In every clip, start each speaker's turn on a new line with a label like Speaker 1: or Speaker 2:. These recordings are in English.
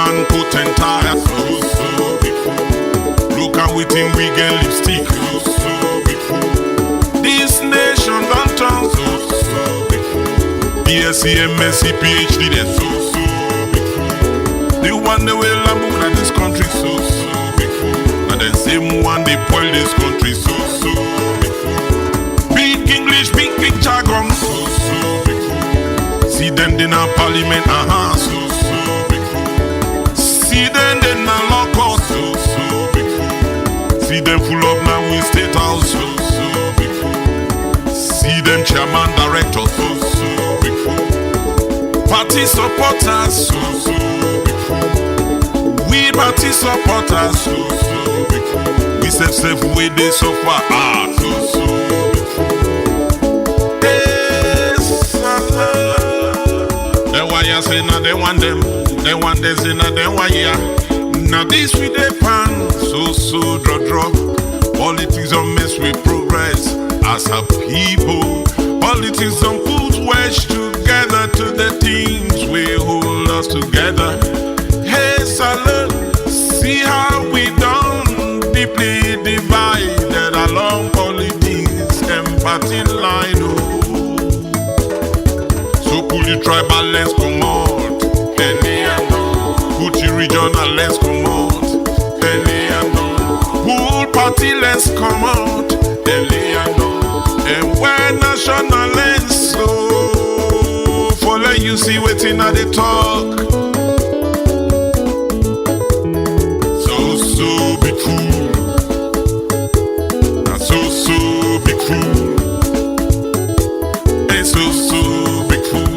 Speaker 1: man potential. So big fool. Look at within we get lipstick. So big fool. This nation don't turn. So big fool. BSc, MSc, PhD, then so big fool. The one they will lamb at this country. So big fool. And then same one they spoil this country. So big fool. Big English, big jargon. So big fool. See them in our parliament. So big fool. See them in our law court. So big fool. See them full up now in state house. So big fool. See them chairman, director. So big fool. Party supporters. So big fool. We party supporters. So big fool. We safe with this so far. So big fool. Then why you say now they want them? They want this and then why ya? Now this with the pan, so draw. Politics don't mess with progress as a people. Politics don't put wedge together to the things we hold us together. Hey salad, see how we done deeply divided along politics and party line. So pull the tribal lens come out. Put the regional lens come out. Pull party lens come out. And when national lens so follow you see waiting at the talk. So big fool. That's so big fool. And so big fool.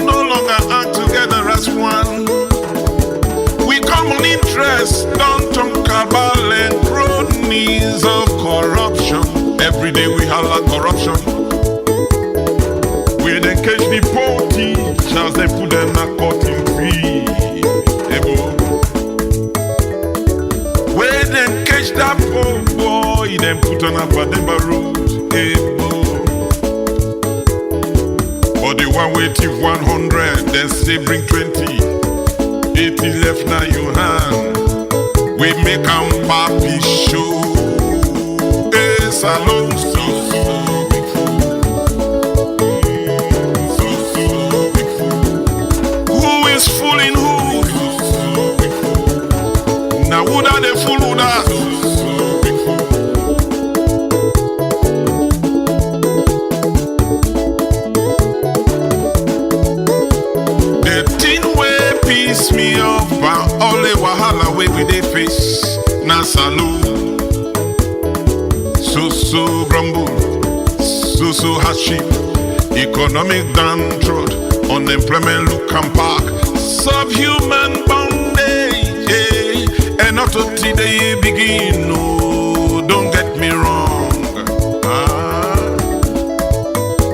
Speaker 1: No longer act together as one. We common interest, don't talk cabal and cronies of corruption. Every day we holler corruption. We then catch the poor teachers, they put them a cutting fee. We then catch that poor boy, then put on a Bademba road. Or the one way thief 100, then say bring 20. 80 left now you hand. We make 'em papi show. Hey, salon, so big fool. So big fool. Who is fooling who? So big fool. Now who da the fool who da? So big fool. Piss me off and all the wahala way with the face. Na salute. So grumble. So hardship. Economic downtrodden. Unemployment look and park. Subhuman bondage. Yeah. And not until they begin. No, don't get me wrong.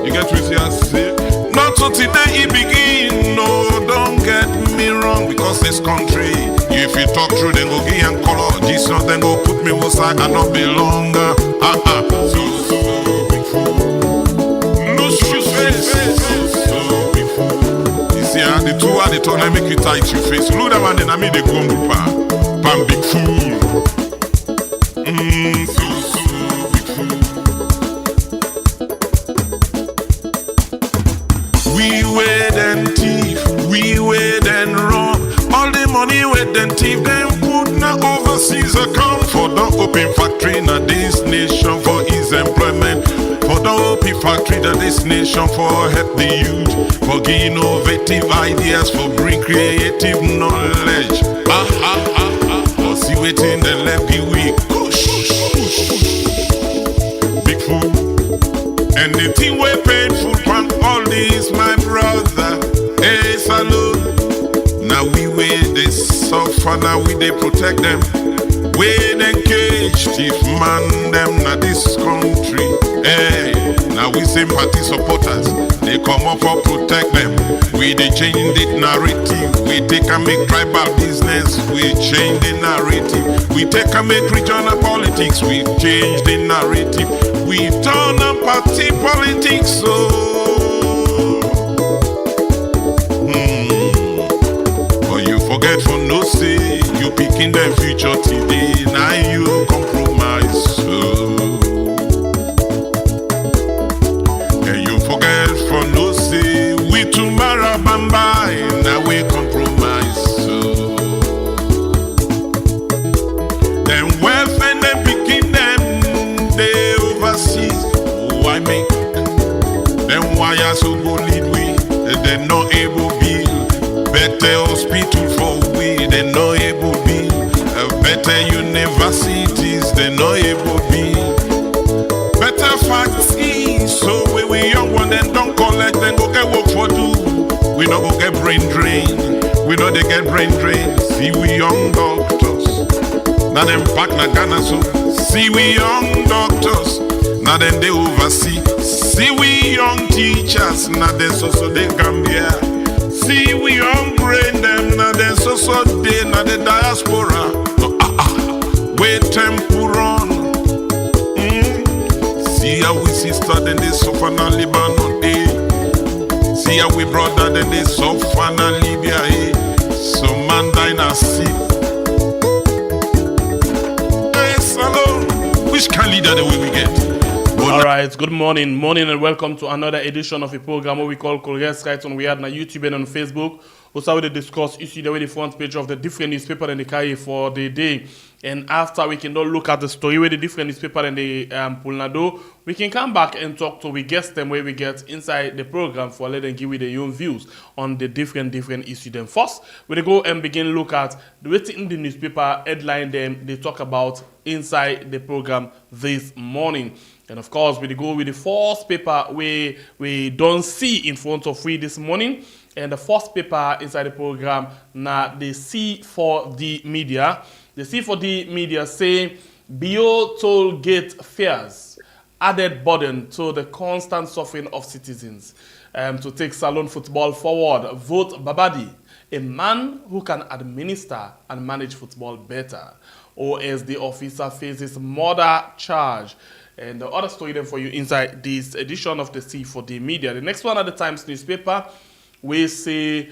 Speaker 1: You get what I say? Not until they begin. No, don't get me wrong, because this country, if you talk through, then go give and color. This not then go put me outside and not be longer. So big fool. Lose your face. So big fool. You see, the two are the turn I make you tight your face. Look at man, then I made the gumbo pan big fool. So big fool. We wait and thief, we wait and rob. All the money with them thief, them put na overseas account. For the open factory na this nation for his employment. For the open factory na this nation for help the youth. For give innovative ideas, for bring creative knowledge. For see waiting the left the week. Big fool. And the thing we paid for all this, my brother. Hey, salute. Now we wait, they suffer, now we they protect them. We then cage, rich thief man them na this country. Hey, now we sympathy supporters, they come up for protect them. We they change the narrative, we take and make tribal business, we change the narrative. We take and make regional politics, we change the narrative. We turn on party politics, so but you forget for no say, you picking the future today, now you compromise, so and you forget for no say, we tomorrow bamba, now we compromise, so then wealth and then picking them, they overseas, why make then why are so go lead we, they not able build better hospital for we, they not able build better universities, they not able build better factories, so we young one then don't collect, then go get work for do, we not go get brain drain, we know they get brain drain, see we young doctors, now them back na Ghana, so see we young doctors, now then they oversee. See we young teachers, now they so they Gambia. See we young brain them, now they so they now the diaspora. Wait tempuron. See how we sister then they suffer na Lebanon. See how we brother then they suffer na Libya. So man die na sea. Which kind leader the way we get?
Speaker 2: All right, good morning, and welcome to another edition of a program what we call Colgate Right on. We had on YouTube and on Facebook. Also, we discuss issue the way the front page of the different newspaper and the carry for the day. And after we can now look at the story with the different newspaper and the Pulnado, we can come back and talk to we guest them where we get inside the program for let them give you their own views on the different issues. Then first, we go and begin look at the way in the newspaper headline them they talk about inside the program this morning. And of course, we go with the first paper we don't see in front of we this morning. And the first paper inside the program, now the C4D media. The C4D media say, Bio toll gate fares added burden to the constant suffering of citizens. To take Salon football forward, vote Babadi, a man who can administer and manage football better. Or as the officer faces murder charge. And the other story then for you inside this edition of the C4D media. The next one at the Times newspaper, we say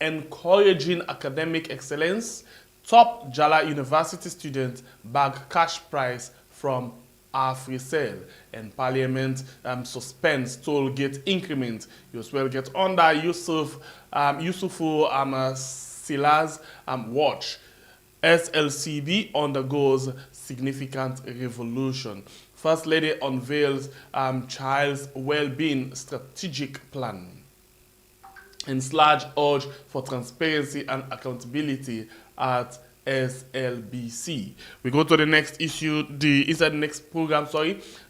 Speaker 2: encouraging academic excellence. Top Jala University students bag cash prize from AfriCell. And Parliament suspends toll gate increment. You as well get under Yusufu Sila's watch. SLCB undergoes significant revolution. First Lady unveils child's well-being strategic plan. And Sludge urge for transparency and accountability at SLBC. We go to the next issue, inside the next program,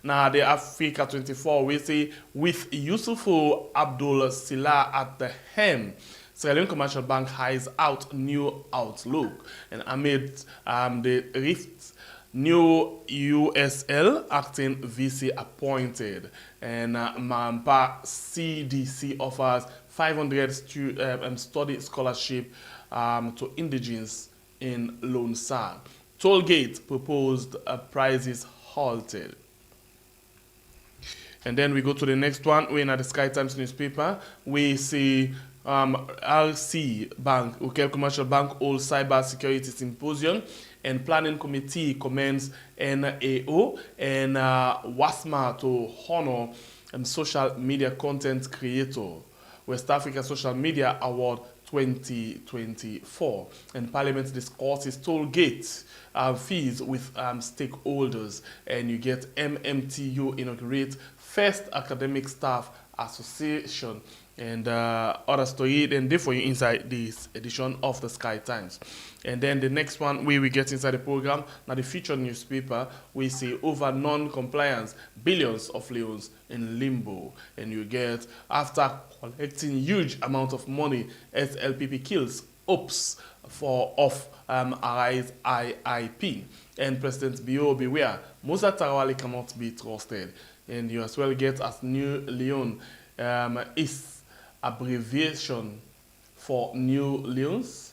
Speaker 2: Now the Africa 24, we say with Yusufu Abdul Sila at the helm, Sierra Leone Commercial Bank highs out new outlook. And amid the rifts, new USL acting VC appointed. And Mampa CDC offers 500 study scholarship to indigenes in Lone Star. Tollgate proposed prices halted. And then we go to the next one. We're in the Sky Times newspaper. We see RC Bank, OK Commercial Bank, Old Cyber Security Symposium, and Planning Committee commends NAO and WASMA to honor social media content creator. West Africa Social Media Award 2024. And Parliament discusses toll gate fees with stakeholders. And you get MMTU inaugurate first academic staff association. And other story then there for you inside this edition of the Sky Times. And then the next one we get inside the program, now the featured newspaper, we see over non-compliance, billions of leons in limbo. And you get, after collecting huge amount of money, SLPP kills hopes of Arise IIP. And President Bio beware, Musa Tarawale cannot be trusted. And you as well get as New Leone is abbreviation for New Leons.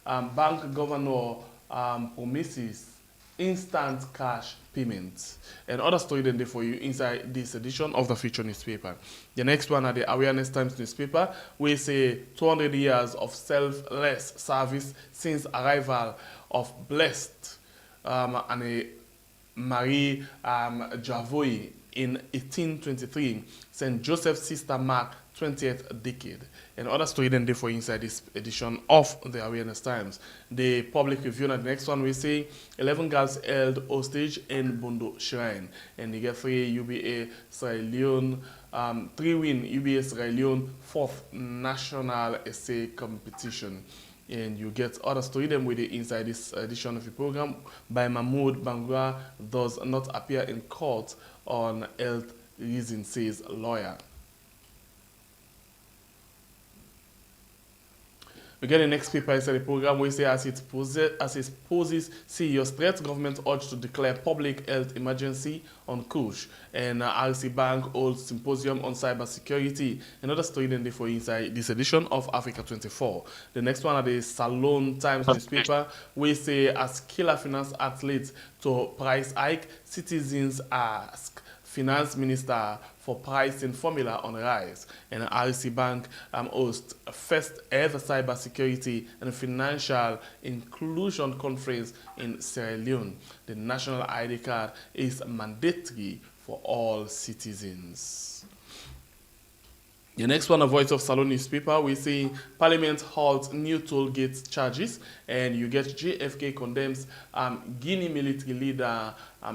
Speaker 2: Bank governor promises instant cash payments. And other story then there for you inside this edition of the Future newspaper. The next one are the Awareness Times newspaper. We say 200 years of selfless service since arrival of Blessed and a Marie Javoy in 1823, St. Joseph's Sister Mark 20th decade. And other story then there for inside this edition of the Awareness Times. The public review and the next one we say 11 girls held hostage in Bondo Shrine. And you get 3 UBA Sierra Leone, 3 win UBA Sierra Leone 4th national essay competition. And you get other story them with the inside this edition of the program by Mahmoud Bangura does not appear in court on health reason, says lawyer. We get the next paper inside the program. We say as it poses serious threat, government urged to declare public health emergency on Kush. And RC Bank holds symposium on cybersecurity. Another story then for inside this edition of Africa 24. The next one are the Salon Times newspaper. We say as killer finance athletes to price hike, citizens ask Finance Minister for pricing formula on rise. And RC Bank hosts first ever cybersecurity and financial inclusion conference in Sierra Leone. The national ID card is mandatory for all citizens. The next one, a Voice of Salon newspaper, we see Parliament halts new toll gate charges, and you get JFK condemns Guinea military leader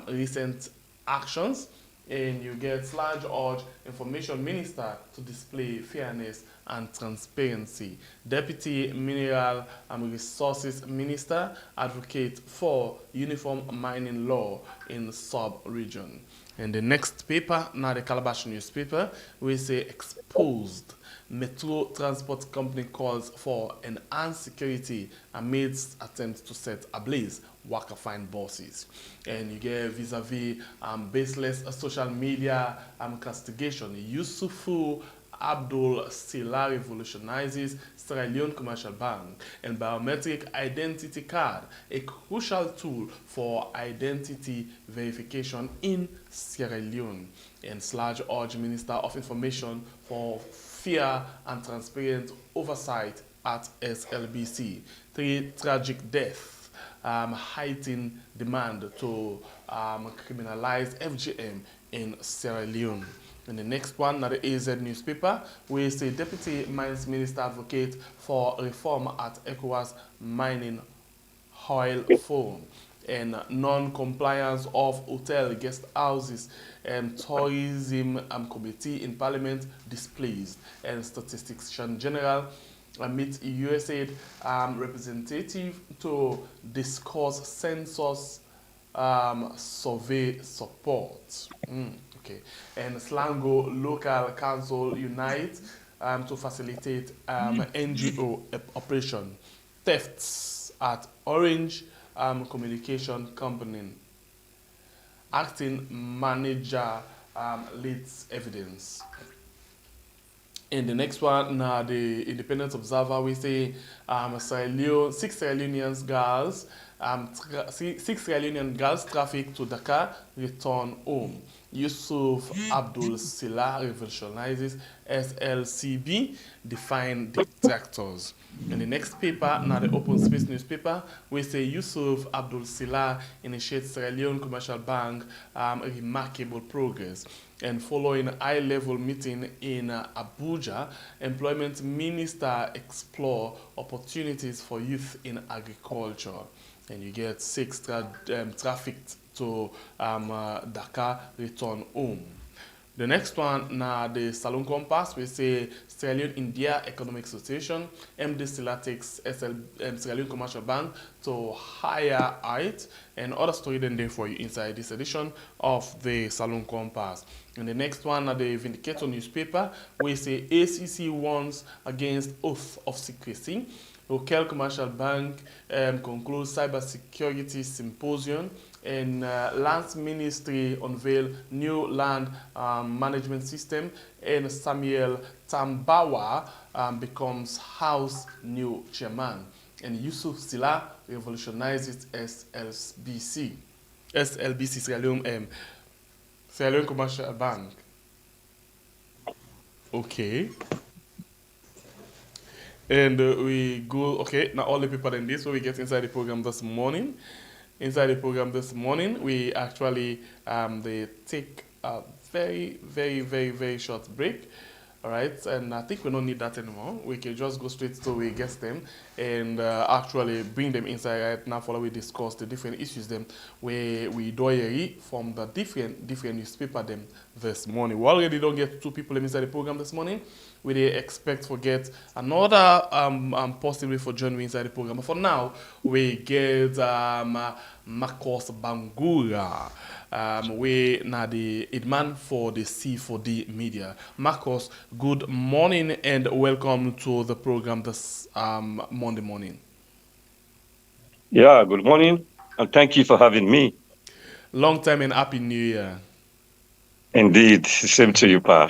Speaker 2: recent actions. And you get large urge information minister to display fairness and transparency. Deputy Mineral and Resources Minister advocate for uniform mining law in sub-region. And the next paper, now the Calabash newspaper, we say exposed. Metro Transport Company calls for enhanced security amidst attempts to set ablaze worker fine bosses. And you get vis-a-vis baseless social media castigation. Yusufu Abdul Sila revolutionizes Sierra Leone Commercial Bank. And biometric identity card, a crucial tool for identity verification in Sierra Leone. And Sludge urge Minister of Information for fair and transparent oversight at SLBC. 3 tragic deaths heighten demand to criminalize FGM in Sierra Leone. And the next one, now the AZ newspaper, we say Deputy Mines Minister advocate for reform at ECOWAS mining oil forum. And non-compliance of hotel, guest houses, and tourism committee in Parliament displeased. And Statistician General meet USAID representative to discuss census survey support. Okay. And Slango Local Council unite to facilitate NGO operation. Thefts at Orange Communication Company. Acting manager leads evidence. In the next one, the Independent Observer, we say 6 Sierra Leonean girls, 6 Sierra Leonean girls trafficked to Dakar return home. Yusuf Abdul Sila revolutionizes SLCB, define detractors. In the next paper, now the Open Space newspaper, we say Yusuf Abdul Sila initiates Sierra Leone Commercial Bank remarkable progress. And following a high-level meeting in Abuja, Employment Minister explore opportunities for youth in agriculture. And you get 6 trafficked to Dakar return home. The next one, na the Salon Compass, we say Sierra Leone India Economic Association, MD Silatix, Sierra Leone Commercial Bank to higher height, and other story then there for you inside this edition of the Salon Compass. And the next one, na the Vindicator newspaper, we say ACC warns against oath of secrecy. Local Commercial Bank concludes cybersecurity symposium, and Lands Ministry unveil new land management system, and Samuel Tambawa becomes House new chairman, and Yusuf Sila revolutionizes SLBC, Sierra Leone Commercial Bank. Okay. And we go, okay, now all the people in this, so we get inside the program this morning. Inside the program this morning, we actually they take a very short break. All right, and I think we don't need that anymore. We can just go straight to we guest them and actually bring them inside right now. Follow we discuss the different issues them where we do from the different newspaper them this morning. We already don't get two people inside the program this morning. We they expect to get another possibly for joining inside the program. But for now, we get Marcos Bangura. We na the Edman for the C4D media. Marcos, good morning and welcome to the program this Monday morning.
Speaker 3: Yeah, good morning and thank you for having me.
Speaker 2: Long time and happy new year.
Speaker 3: Indeed, same to you, Pa.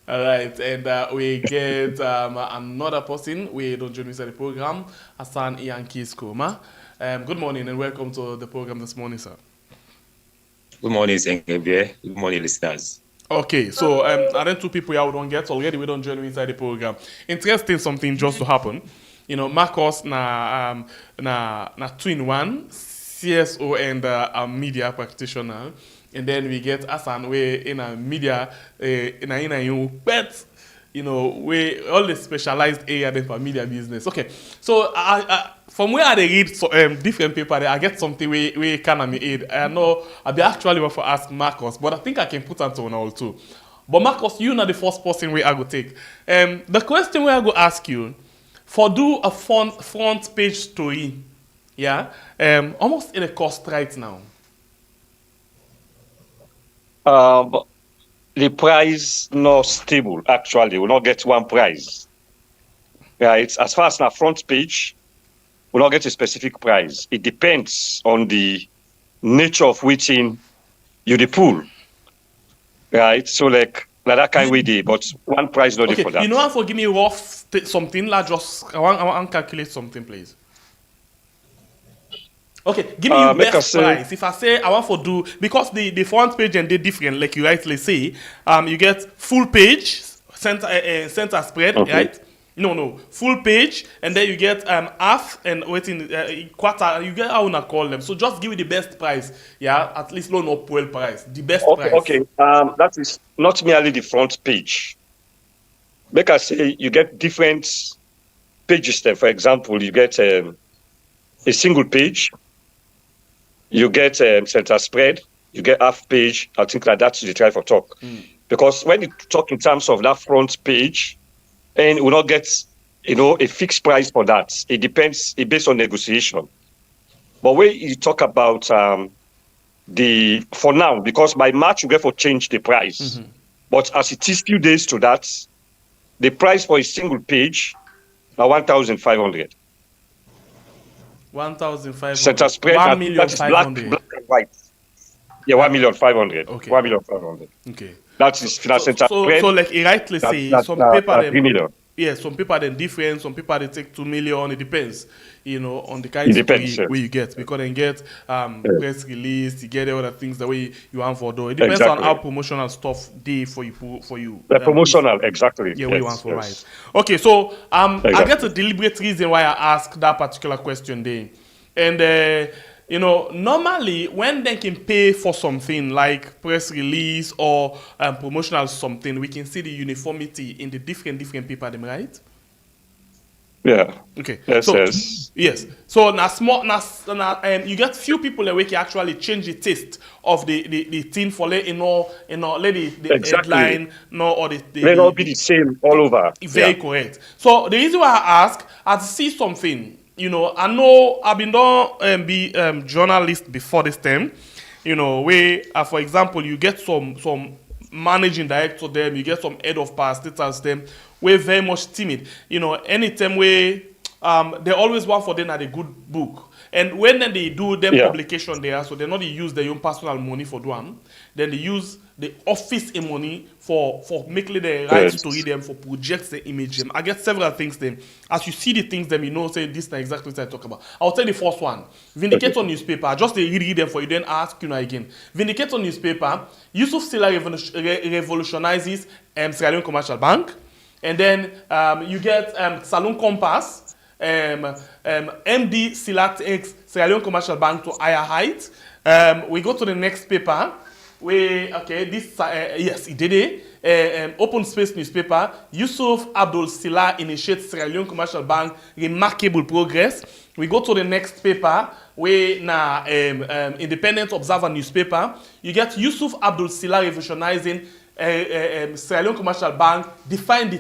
Speaker 2: All right, and we get another person. We don't join inside the program, Hassan Yankis Koma. Good morning and welcome to the program this morning, sir.
Speaker 4: Good morning, Zengabie. Good morning, listeners.
Speaker 2: Okay, so are there two people here we don't get already? We don't join inside the program. Interesting something just to happen. You know, Marcos na 2-in-1, CSO and a media practitioner. And then we get Hassan, we in a media, but you know, we all the specialized area then for media business. Okay, so from where I read different paper, I get something we can me aid. I know I be actually want to ask Marcos, but I think I can put on to all too. But Marcos, you're not the first person where I go take. The question where I go ask you, for do a front page story, yeah, almost in a cost right now.
Speaker 3: The price not stable, actually. We'll not get one price. Right? As far as our front page, we'll not get a specific price. It depends on the nature of which in you the pool. Right? So like that kind we did, but one price not for that.
Speaker 2: You know what, for give me rough something, like just I want calculate something, please. Okay, give me your best price. If I say I want to do, because the front page and they different, like you rightly say, you get full page, center spread, okay. Right? No, full page, and then you get half and waiting quarter. You get how I call them. So just give me the best price, yeah. At least low no poor price, the best price.
Speaker 3: Okay, that is not merely the front page. Make I say you get different pages there. For example, you get a single page. You get center spread, you get half page, I think like that you try for talk. Because when you talk in terms of that front page, and we will not get, a fixed price for that. It depends, it's based on negotiation. But when you talk about for now, because by March you get for change the price. Mm-hmm. But as it is few days to that, the price for a single page are 1,500.
Speaker 2: 1,500.
Speaker 3: Center spread.
Speaker 2: 1,500,000.
Speaker 3: Black and white. Yeah, 1,500,000.
Speaker 2: Okay.
Speaker 3: 1,500,000.
Speaker 2: Okay.
Speaker 3: That is center spread.
Speaker 2: So like you rightly say, some people them. Yeah, some people are different. Some people they take 2 million. It depends, on the kind of way you get. Because then get press release, you get other things the way you want for do. It depends on how promotional stuff they for you.
Speaker 3: The promotional, exactly.
Speaker 2: Yeah, we want for right. Okay, so exactly. I get a deliberate reason why I ask that particular question there, and normally when they can pay for something like press release or promotional something, we can see the uniformity in the different people, them right?
Speaker 3: Yeah.
Speaker 2: Okay.
Speaker 3: Yes,
Speaker 2: So
Speaker 3: yes.
Speaker 2: yes. So now small you get few people that can actually change the taste of the thing for let let the
Speaker 3: Exactly.
Speaker 2: headline no or
Speaker 3: May not be the same all over.
Speaker 2: very
Speaker 3: Yeah.
Speaker 2: correct. So the reason why I ask, I see something. I know I've been done be journalist before this time. Where for example you get some managing director them, you get some head of parastatals them, we're very much timid. Anytime we they always want for them at a good book. And when then they do them
Speaker 3: Yeah.
Speaker 2: publication there, so they not they use their own personal money for doing, then they use the office money for making the right
Speaker 3: Yes.
Speaker 2: story them for project the image them. I get several things them. As you see the things them, say this is exactly what I talk about. I'll tell the first one. Vindicator newspaper. Just they read them for you, then ask again. Vindicator newspaper. Yusuf Silla revolutionizes Sierra Leone Commercial Bank, and then you get Salon Compass. MD Silla takes Sierra Leone Commercial Bank to higher heights. We go to the next paper. Yes, he did it. Open Space newspaper. Yusuf Abdul Silla initiates Sierra Leone Commercial Bank remarkable progress. We go to the next paper. Independent Observer newspaper. You get Yusuf Abdul Silla revolutionizing Sierra Leone Commercial Bank. Define the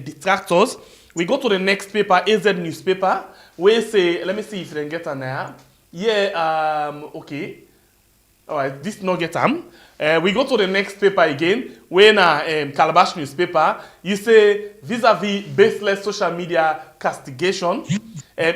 Speaker 2: detractors. We go to the next paper, AZ newspaper. We say, let me see if they can get an there. Yeah, okay. All right, this not get them. We go to the next paper again. When Calabash newspaper, you say vis-a-vis baseless social media castigation.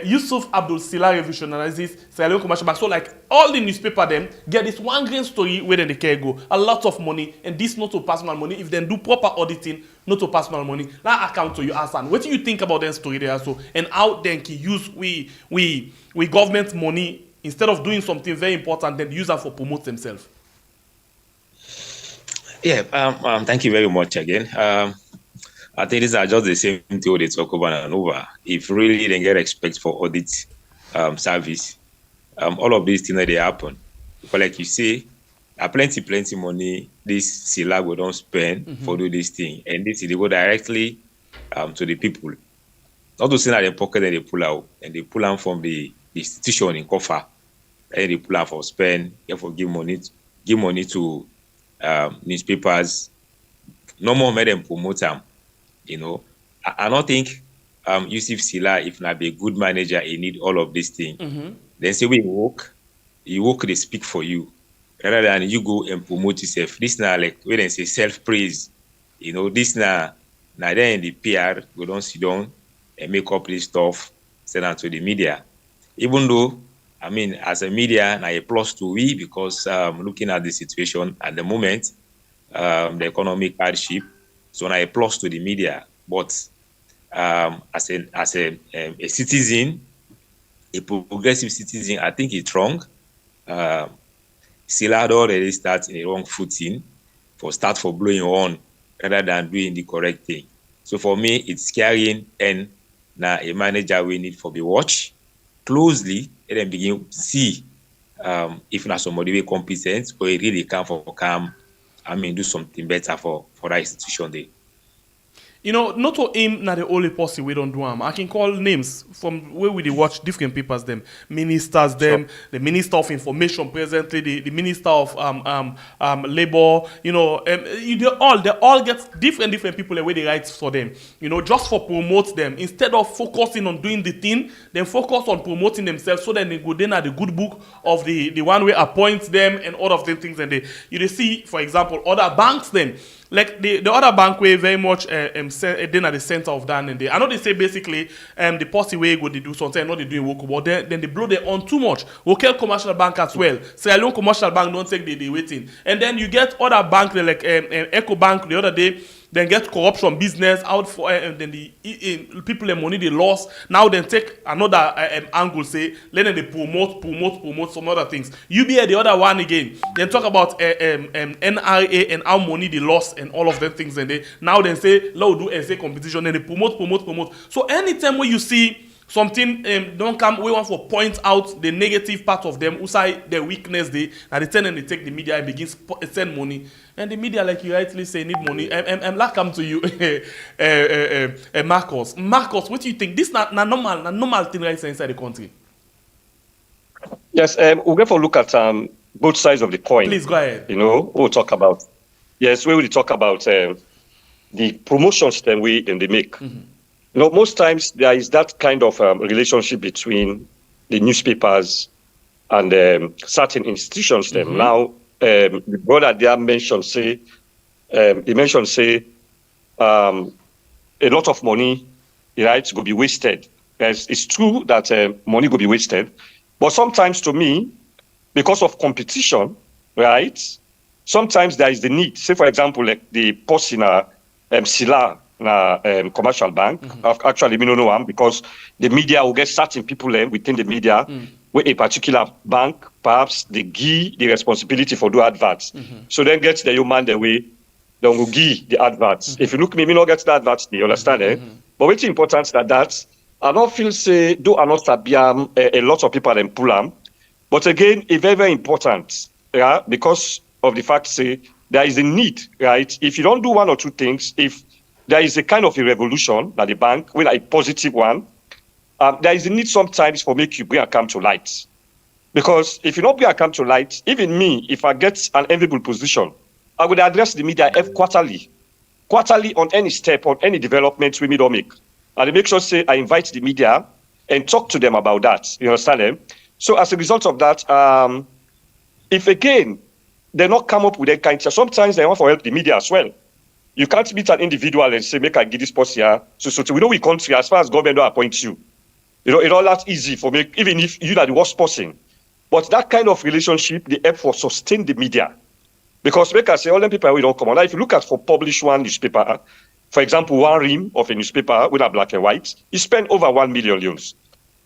Speaker 2: Yusuf Abdul Silla revolutionizes Sierra Leone Commercial Bank. So like all the newspaper them get this one green story where they can go. A lot of money, and this not to personal money. If they do proper auditing, not to personal money. Now account to you, Hassan. What do you think about that story there? So and how then can use we government money instead of doing something very important, then use that for promote themselves?
Speaker 4: Yeah, thank you very much again. I think these are just the same thing they talk over and over. If really they get respect for audit service, all of these things that they happen. But like you say, plenty money this Silla we don't spend for do this thing. And this they go directly to the people. Not to say that they pocket and they pull out, and they pull out from the institution in Kofa. And they pull out for spend, therefore give money to newspapers. No more make them promote them. I don't think Yusuf Silla, if not be a good manager, he need all of these things. Then say we work, they speak for you. Rather than you go and promote yourself. This now like when they say self-praise, this now then in the PR, we don't sit down and make up this stuff, send out to the media. Even though, I mean, as a media, now a plus to we because looking at the situation at the moment, the economic hardship, so now a plus to the media. But as a citizen, a progressive citizen, I think it's wrong. Silla had already started in the wrong footing for blowing on rather than doing the correct thing. So for me, it's carrying and now a manager we need for the watch closely and then begin to see if not somebody be competent or it really can do something better for that institution there.
Speaker 2: Not to aim na the only person we don't do them. I can call names from where we watch different papers them. Ministers them, sure. The Minister of Information presently, the Minister of Labor, they all get different people the way they write for them. Just for promote them. Instead of focusing on doing the thing, then focus on promoting themselves so that they go then at the good book of the one way appoints them and all of them things and they see, for example, other banks them. Like the other bank way very much then at the center of that and I know they say basically the policy way go they do something, I know they doing work, but then they blow their on too much. Local commercial bank as well. Sierra Leone Commercial Bank don't take the waiting. And then you get other bank like Eco Bank the other day, then get corruption business out for and then the people the money they lost. Now then take another angle, say let them they promote some other things. UBA the other one again. Then talk about NRA and how money they lost and all of them things and they now then say let's do essay competition and they promote. So anytime when you see Something don't come, we want to point out the negative part of them, who say their weakness, they turn and they take the media and begin send money. And the media, like you rightly say, need money. And like come to you, Marcos. Marcos, what do you think? This not normal thing right inside the country.
Speaker 3: Yes, we'll go for a look at both sides of the coin.
Speaker 2: Please go ahead.
Speaker 3: We'll talk about. Yes, we will talk about the promotions that they make. Most times there is that kind of relationship between the newspapers and certain institutions. Now, the brother there mentioned, a lot of money, right, will be wasted. Yes, it's true that money will be wasted, but sometimes to me, because of competition, right, sometimes there is the need. Say, for example, like the post in Sila, commercial bank. Actually, we don't know them because the media will get certain people within the media with a particular bank, perhaps they give the responsibility for do adverts. So then get the human the way, they will give the adverts. If you look me not get the adverts, you understand? But what's important that I don't feel say do are not sabiam a lot of people and pull them. But again, it's very, very important, yeah, because of the fact say there is a need, right? If you don't do one or two things, if there is a kind of a revolution at the bank, with a positive one, there is a need sometimes for make you bring a come to light. Because if you don't bring a come to light, even me, if I get an enviable position, I would address the media quarterly on any step, on any developments we need to make. And I make sure say I invite the media and talk to them about that. You understand them? So as a result of that, if again, they not come up with that kind of, sometimes they want to help the media as well. You can't meet an individual and say, make I give this post here. So we know we country, as far as government don't appoint you. It's all that easy for me, even if you're the worst person. But that kind of relationship, the help for sustain the media. Because make I say, all them people we don't come on. Now, if you look at for publish one newspaper, for example, one ream of a newspaper with a black and white, you spend over 1 million euros.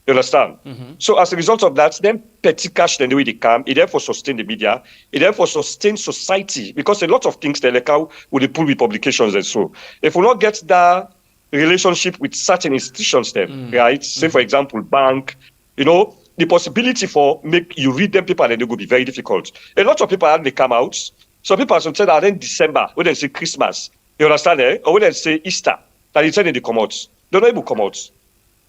Speaker 3: You understand? So as a result of that, then petty cash, then the way they come, it therefore sustain the media, it therefore sustain society, because a lot of things they like how would they pull with publications and so. If we not get that relationship with certain institutions then, right? Say for example, bank, the possibility for make you read them paper and they will be very difficult. A lot of people they come out. Some people say that then December, when they say Christmas, you understand, or when they say Easter, that it's when they come out. They're not able to come out.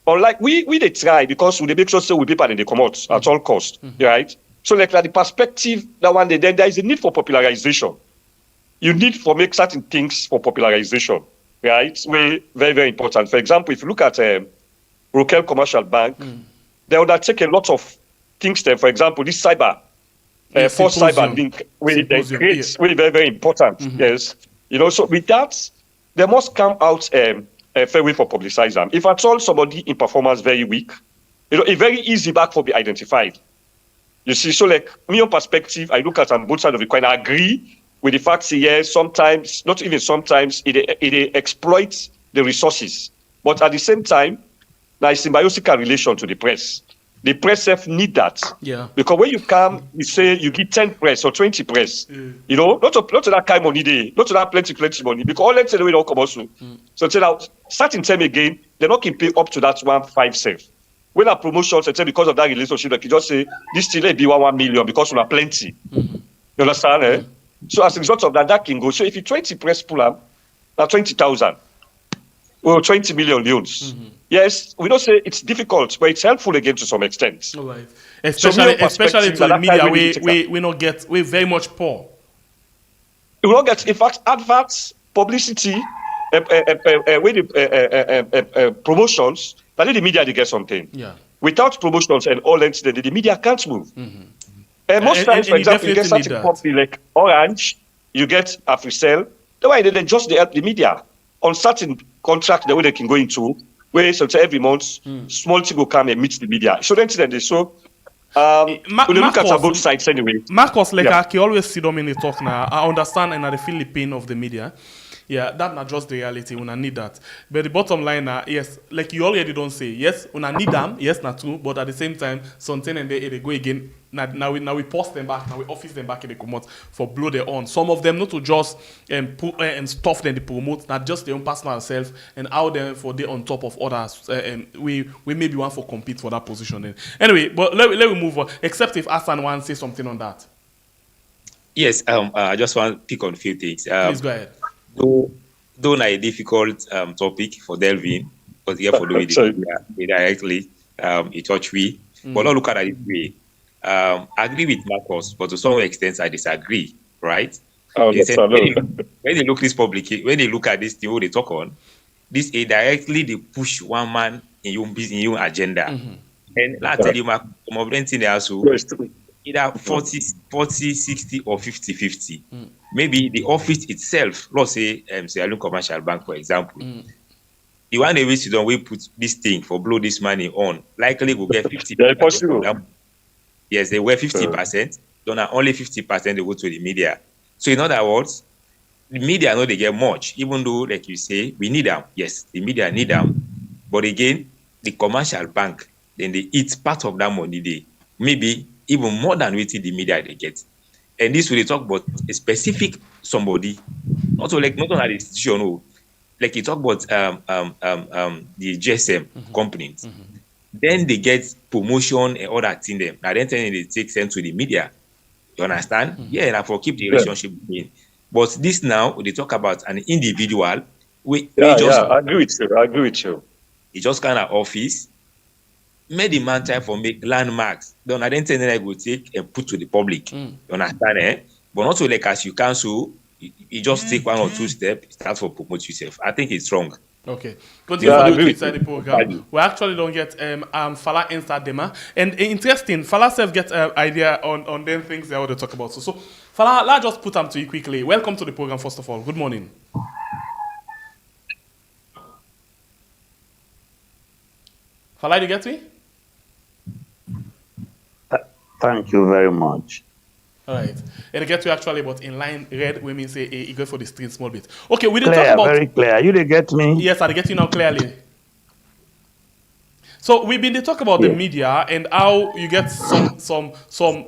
Speaker 3: Unlike we they try because we make sure say we people and they come out at all cost, right? So like the perspective that one day then there is a need for popularization. You need for make certain things for popularization, right? Very, very important. For example, if you look at Rokel Commercial Bank, they would take a lot of things there. For example, this cyber, force cyber link, where they create, very, very important. Yes. So with that, they must come out a fair way for publicize them. If at all somebody in performance very weak, a very easy back for be identified. You see, so like me on perspective, I look at on both sides of the coin. I agree with the fact that yes, sometimes, not even sometimes, it exploits the resources. But at the same time, there is symbiotic relation to the press. The press need that. Yeah. Because when you come, you say you give 10 press or 20 press. Not to that kind of money there, not to that plenty money. Because all let's say we don't come also. So tell starting time again, they're not can pay up to that 1.5 cents. When a promotion, because of that relationship, like you just say this still be 1 million because we are plenty. You understand? So as a result of that, that can go. So if you 20 press pull up, now 20,000 or 20 million loans. Yes, we don't say it's difficult, but it's helpful again to some extent.
Speaker 2: All right. Especially to the media, we not get, we very much poor.
Speaker 3: We don't get, in fact, adverts, publicity, promotions, but the media they get something. Yeah. Without promotions and all that, the media can't move. And most times, for example, you get something company like Orange, you get AfriCell. The way they just help the media on certain contract the way they can go into. Where sometimes every month, small thing will come and meet the media. So then they so we look at both sides anyway.
Speaker 2: Marcos, like I always see them in the talk now. I understand and I feel the pain of the media. Yeah, that's not just the reality. Una need that. But the bottom line, yes, like you already don't say, yes, una need them, yes, not true, but at the same time, something and they go again. Now we post them back, now we office them back in the commot for blow their own. Some of them not to just put and stuff them they promote, not just their own personal self and how them for they on top of others. We maybe want for compete for that position. Then. Anyway, but let me move on. Except if Hassan wants to say something on that.
Speaker 4: Yes, I just want to pick on a few things.
Speaker 2: Please go ahead.
Speaker 4: Though not a difficult topic for delving, because you have to do it directly, it touch we. But not look at it this way. I agree with Marcus, but to some extent I disagree, right? When they look this public, when they look at this thing, what they talk on, this directly they push one man in your agenda. And I tell you, my thing there also either 40, 60 or 50-50. Maybe the office itself, let's say Sierra Commercial Bank, for example, the one they wish we put this thing for blow this money on, likely will get 50%. Yes, they were 50%, then only 50% they go to the media. So in other words, the media know they get much, even though, like you say, we need them. Yes, the media need them. But again, the commercial bank, then they eat part of that money they maybe even more than what the media they get. And this will talk about a specific somebody, not only the institution, like you talk about the GSM companies. Then they get promotion and all that in them. Now then they take them to the media. You understand? Yeah, and for keep the relationship going. But this now, they talk about an individual.
Speaker 3: I agree with you.
Speaker 4: He just kind of office, made the man try for make landmarks. Then I didn't tell I go take and put to the public. You understand? But not so like as you cancel, you just take one or two steps, start for promote yourself. I think it's wrong.
Speaker 2: Okay. Continue to inside the program. We actually don't get Fala inside them. And interesting, Fala self get idea on them things they want to talk about. So Fala, let's just put them to you quickly. Welcome to the program, first of all. Good morning. Fala, you get me?
Speaker 5: Thank you very much.
Speaker 2: All right. And I get you actually, but in line red, we mean say you go for the screen small bit. Okay, we didn't talk about
Speaker 5: very clear. You did get me?
Speaker 2: Yes, I get you now clearly. So we've been talk about the media and how you get some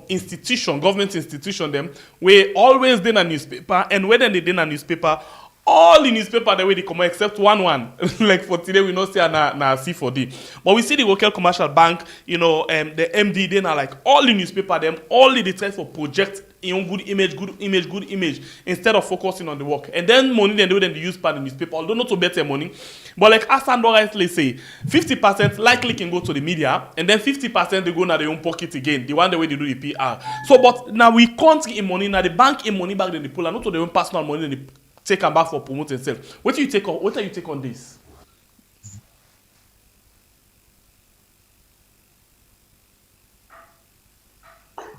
Speaker 2: institution, government institution them, where always in a newspaper, and when they in a newspaper, all the newspaper the way they come except one. Like for today, we not say na C4D. But we see the local commercial bank, the MD, they are like all the newspaper, them, all they try for project in good image, instead of focusing on the work. And then money then they use part of the newspaper, although not to better money. But like Asando rightly say, 50% likely can go to the media, and then 50% they go in their own pocket again, the one the way they do the PR. So, but now we can't get in money, now the bank in money back then they pull, and not to their own personal money, then they take them back for promoting themselves. What do you take on this?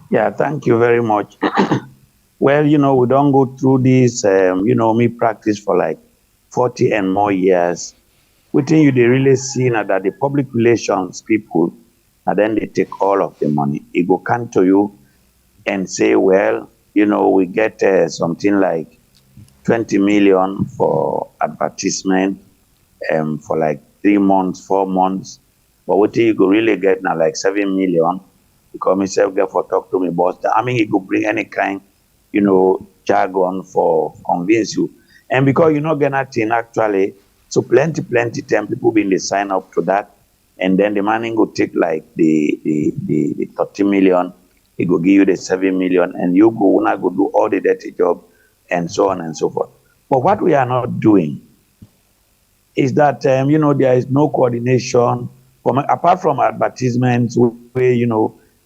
Speaker 5: Yeah, thank you very much. Well, we don't go through this, me practice for like 40 and more years. Within you, they really see now that the public relations people, and then they take all of the money. It go come to you and say, well, we get something like 20 million for advertisement for like 3 months, 4 months. But what you go really get now like 7 million because myself get for talk to me boss. I mean, it could bring any kind, jargon for convince you. And because you not get nothing actually, so plenty time people been they sign up to that. And then the money go take like the 30 million, it go give you the 7 million, and you go now go do all the dirty job and so on and so forth. But what we are not doing is that, there is no coordination apart from advertisements where,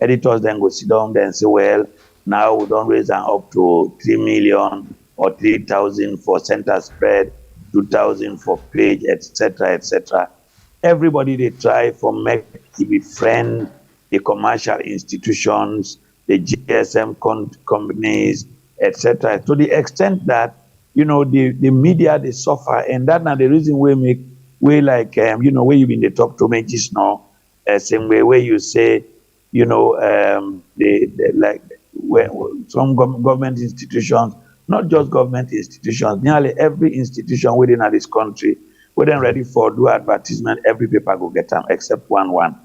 Speaker 5: editors then go sit down there and say, well, now we don't raise them up to 3 million or 3,000 for center spread, 2,000 for page, etc., etc. Everybody they try for make it befriend the commercial institutions, the GSM companies, etc. To the extent that the media they suffer, and that's not the reason we make like where you been they talk to me just now, same way where you say like where some government institutions not just government institutions, nearly every institution within this country, when they're ready for do advertisement, every paper go get them except one.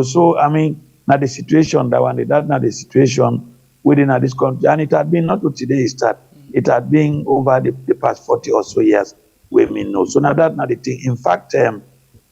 Speaker 5: So I mean, now the situation that's not the situation within this country, and it had been not to today start. It had been over the past 40 or so years we know. So now that's not the thing. In fact,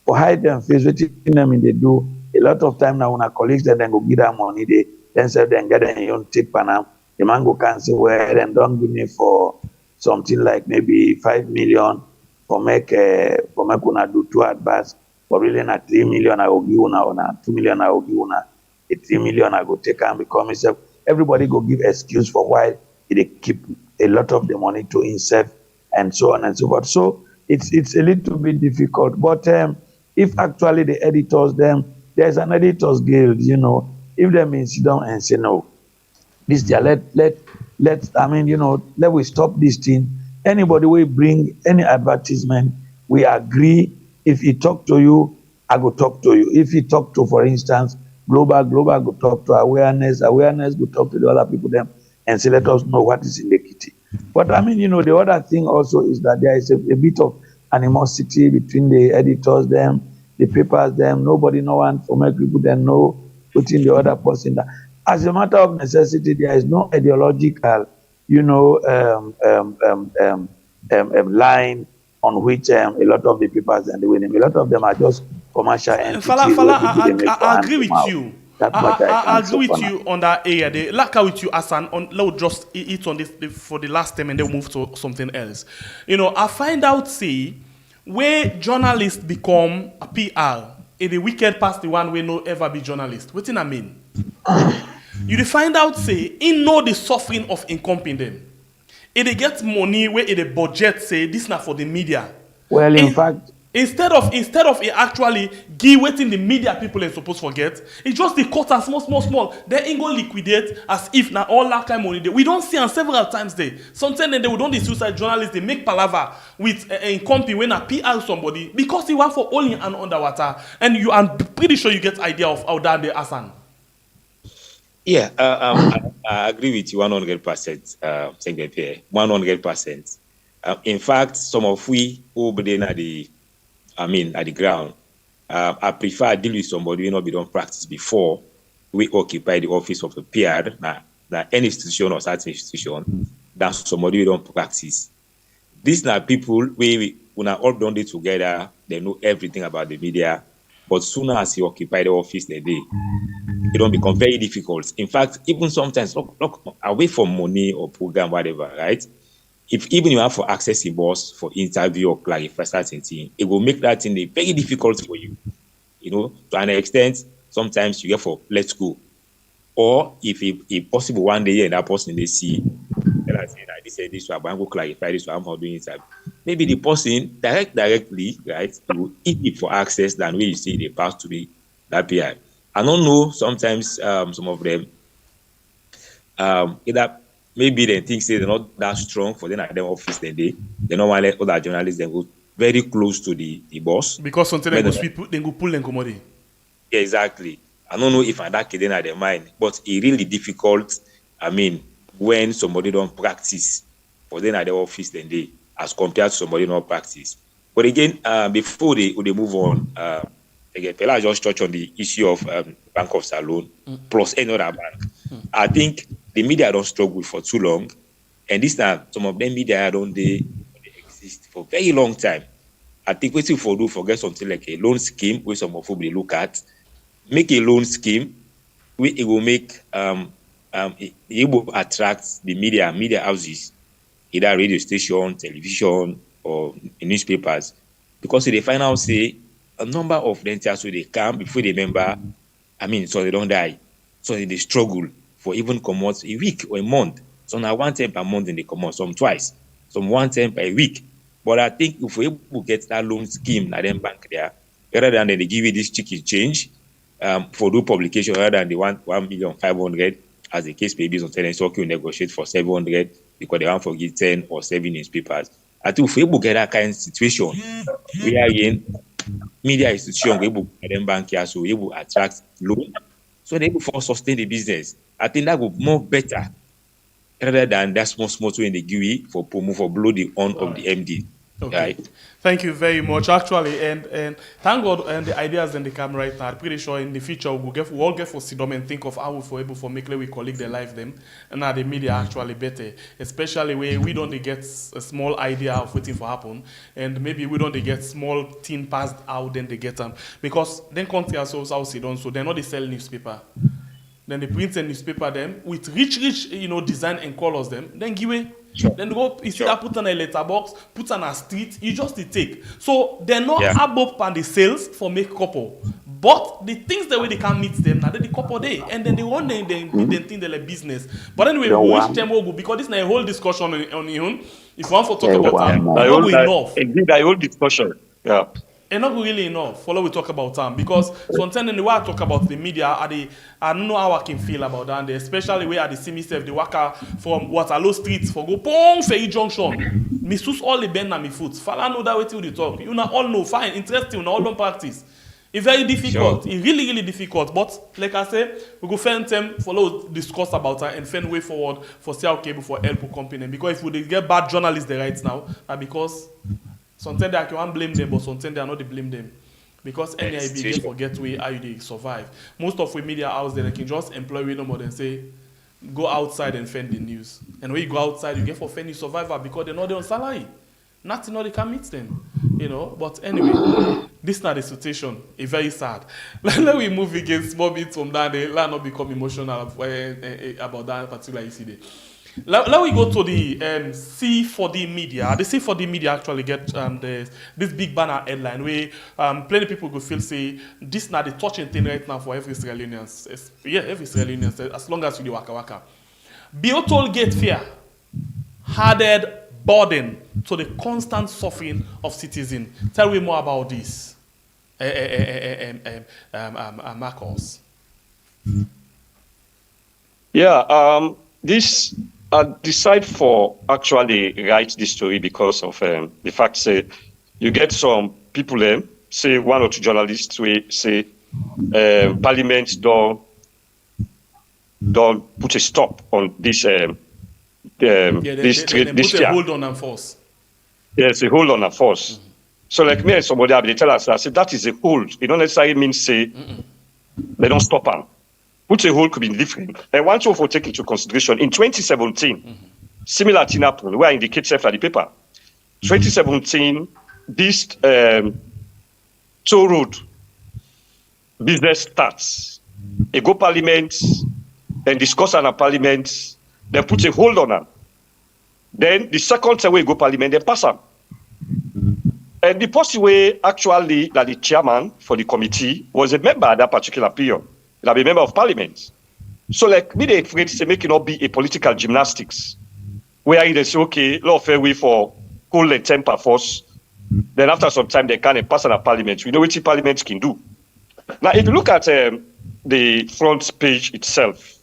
Speaker 5: for hide them face, what them they do a lot of time now when our colleagues then go give them money, they then say then get them your tip and the man go can say well and don't give me for something like maybe 5 million for make una do 2 adverts, but really not 3 million I will give una or 2 million I will give una. A 3 million I go take and become myself. Everybody go give excuse for why they keep a lot of the money to himself and so on and so forth. So it's a little bit difficult. But if actually the editors, there's an editors guild, if they sit down and say no, this let we stop this thing. Anybody will bring any advertisement, we agree. If he talk to you, I go talk to you. If he talk to, for instance, global go talk to awareness go talk to the other people them and say let us know what is in the kitty. But the other thing also is that there is a bit of animosity between the editors them, the papers them. Nobody no one for make people then know putting the other person down. As a matter of necessity, there is no ideological, line on which a lot of the papers and the winning. A lot of them are just commercial entities.
Speaker 2: I agree with you. I agree with you on that area. Like with you, Hassan, let's just eat on this for the last time and then move to something else. I find out, where journalists become a PR, the wicked past the one way no ever be journalist. What I mean? You find out, know the suffering of incompetence. They get money where the budget this not for the media.
Speaker 5: Well, in fact,
Speaker 2: instead of it actually give waiting the media people are supposed to forget, it's just the cut and small. They ain't go liquidate as if now all that kind of money. We don't see them several times there. Sometimes they would don't suicide journalists, they make palaver with a company when a PR somebody because they want for only and underwater. And I'm pretty sure you get idea of how that they Hassan.
Speaker 4: Yeah, I agree with you 100%. 100%. In fact, some of we over there at the ground, I prefer deal with somebody who not be done practice before we occupy the office of the PR. Now any institution or certain institution, that's somebody who don't practice. These are people we are all done it together. They know everything about the media, but sooner as you occupy the office, it don't become very difficult. In fact, even sometimes look away from money or program, whatever, right? If even you have for access a boss for interview or clarify certain thing, it will make that thing very difficult for you. To an extent, sometimes you get for let's go. Or if possible one day and that person they see, they say this one, I'm going to clarify this one, I'm doing it. Maybe the person directly, right, will eat for access than where you see the past to be that PR. I don't know, sometimes some of them either maybe they think they're not that strong for them at their office they don't want to let other journalists then go very close to the boss.
Speaker 2: Because sometimes they go pull them commodity.
Speaker 4: Yeah, exactly. I don't know if I'm that kid in their mind, but it's really difficult, when somebody don't practice for them at their office then they as compared to somebody not practice. But again, before they move on, again, Pella just touched on the issue of Bank of Salon plus any other bank. I think the media don't struggle for too long, and this time some of them media don't they exist for very long time. I think what you forget something like a loan scheme where some of them they look at, make a loan scheme where it will make it will attract the media houses, either radio station, television, or newspapers, because they find out a number of renters who they come before they member, so they don't die. So they struggle for even come out a week or a month. So now 1 time per month and they come out, some twice, some 1 time per week. But I think if we're able to get that loan scheme at them bank there, rather than they give you this chicken change for do publication rather than the 1,500,000 as the case may be, sometimes okay, negotiate for 700 because they want to give 10 or 7 newspapers. I think if we're able to get that kind of situation, we are in media institution, we're able to get them bank here, so we're able to attract loan, so they're able to sustain the business. I think that would be more better rather than that small motor in the GUI for promo for blow the on of the MD.
Speaker 2: Okay.
Speaker 4: Right?
Speaker 2: Thank you very much. Actually, and thank God, and the ideas in the come right now. I'm pretty sure in the future we'll all get for sit down and think of how we able for make we collect the life them, and now the media actually better, especially where we don't get a small idea of waiting for happen, and maybe we don't get small thing passed out, then they get them because then country ourselves how sit down, so they're not they sell newspaper. Then they print a newspaper them with rich, design and colors them. Then give away.
Speaker 4: Sure.
Speaker 2: Then go, you see
Speaker 4: Sure.
Speaker 2: that put on a letterbox, put on a street, you just the take. So they're not
Speaker 4: Yeah.
Speaker 2: above on the sales for make couple. But the things the way they can meet them, now they the couple day. And then they want them, they think they're like business. But anyway,
Speaker 5: The
Speaker 2: we
Speaker 5: one-
Speaker 2: wish them will go because this is a whole discussion on your own. If you want to talk
Speaker 5: The
Speaker 2: about
Speaker 5: one
Speaker 2: time,
Speaker 5: more.
Speaker 2: it's not good enough.
Speaker 3: Indeed, I hold discussion. Yeah.
Speaker 2: And not really enough. Follow we talk about time because sometimes in the way I talk about the media, I don't know how I can feel about that. Especially where I see myself the worker from Waterloo Street for go Pong Ferry Junction. Me sus all the bend on my foot. Fala know that way till they talk. You know all know fine, interesting, you know, all don't practice. It's very difficult.
Speaker 4: Sure.
Speaker 2: It's really, really difficult. But like I say, we go find them, follow, discuss about it, and find way forward for see how cable for help company. Because if we get bad journalists there right now, because sometimes I can't blame them, but sometimes they are not to blame them. Because NIB they forget way how they survive. Most of the media houses they can just employ no more than say, go outside and fend the news. And when you go outside, you get for fend the survivor because they're not there on salary. Nothing they can meet them. But anyway, this is not the situation. It's very sad. Let we move again small bit from that. Let not become emotional about that particular incident. Let we go to the C4D media. The C4D media actually get this big banner headline where plenty people go feel say this not the touching thing right now for every Israelian. Yeah, every Israelian as long as you do waka waka. Biotol gate fear added burden to the constant suffering of citizens. Tell me more about this, Marcos.
Speaker 3: Yeah, this I decide for actually write this story because of the fact say you get some people say one or two journalists we say Parliament don't put a stop on this this
Speaker 2: They put a
Speaker 3: year.
Speaker 2: hold on and force.
Speaker 3: There's a hold on a force. So like me and somebody they tell us that that is a hold. It don't necessarily mean say they don't stop them. Put a hold could be different. And one thing for take into consideration in 2017, similar thing happened where I indicate self at the paper. 2017, this toll road business starts. They go parliament, then discuss on a parliament, then put a hold on them. Then the second time we go parliament, then pass them. And the person way actually that the chairman for the committee was a member at that particular period, that be a member of parliament. So like me, they afraid to make it not be a political gymnastics, where they say, okay, law fair way for cool and temper force. Then after some time, they can pass on a parliament. We know what the parliament can do. Now, if you look at the front page itself,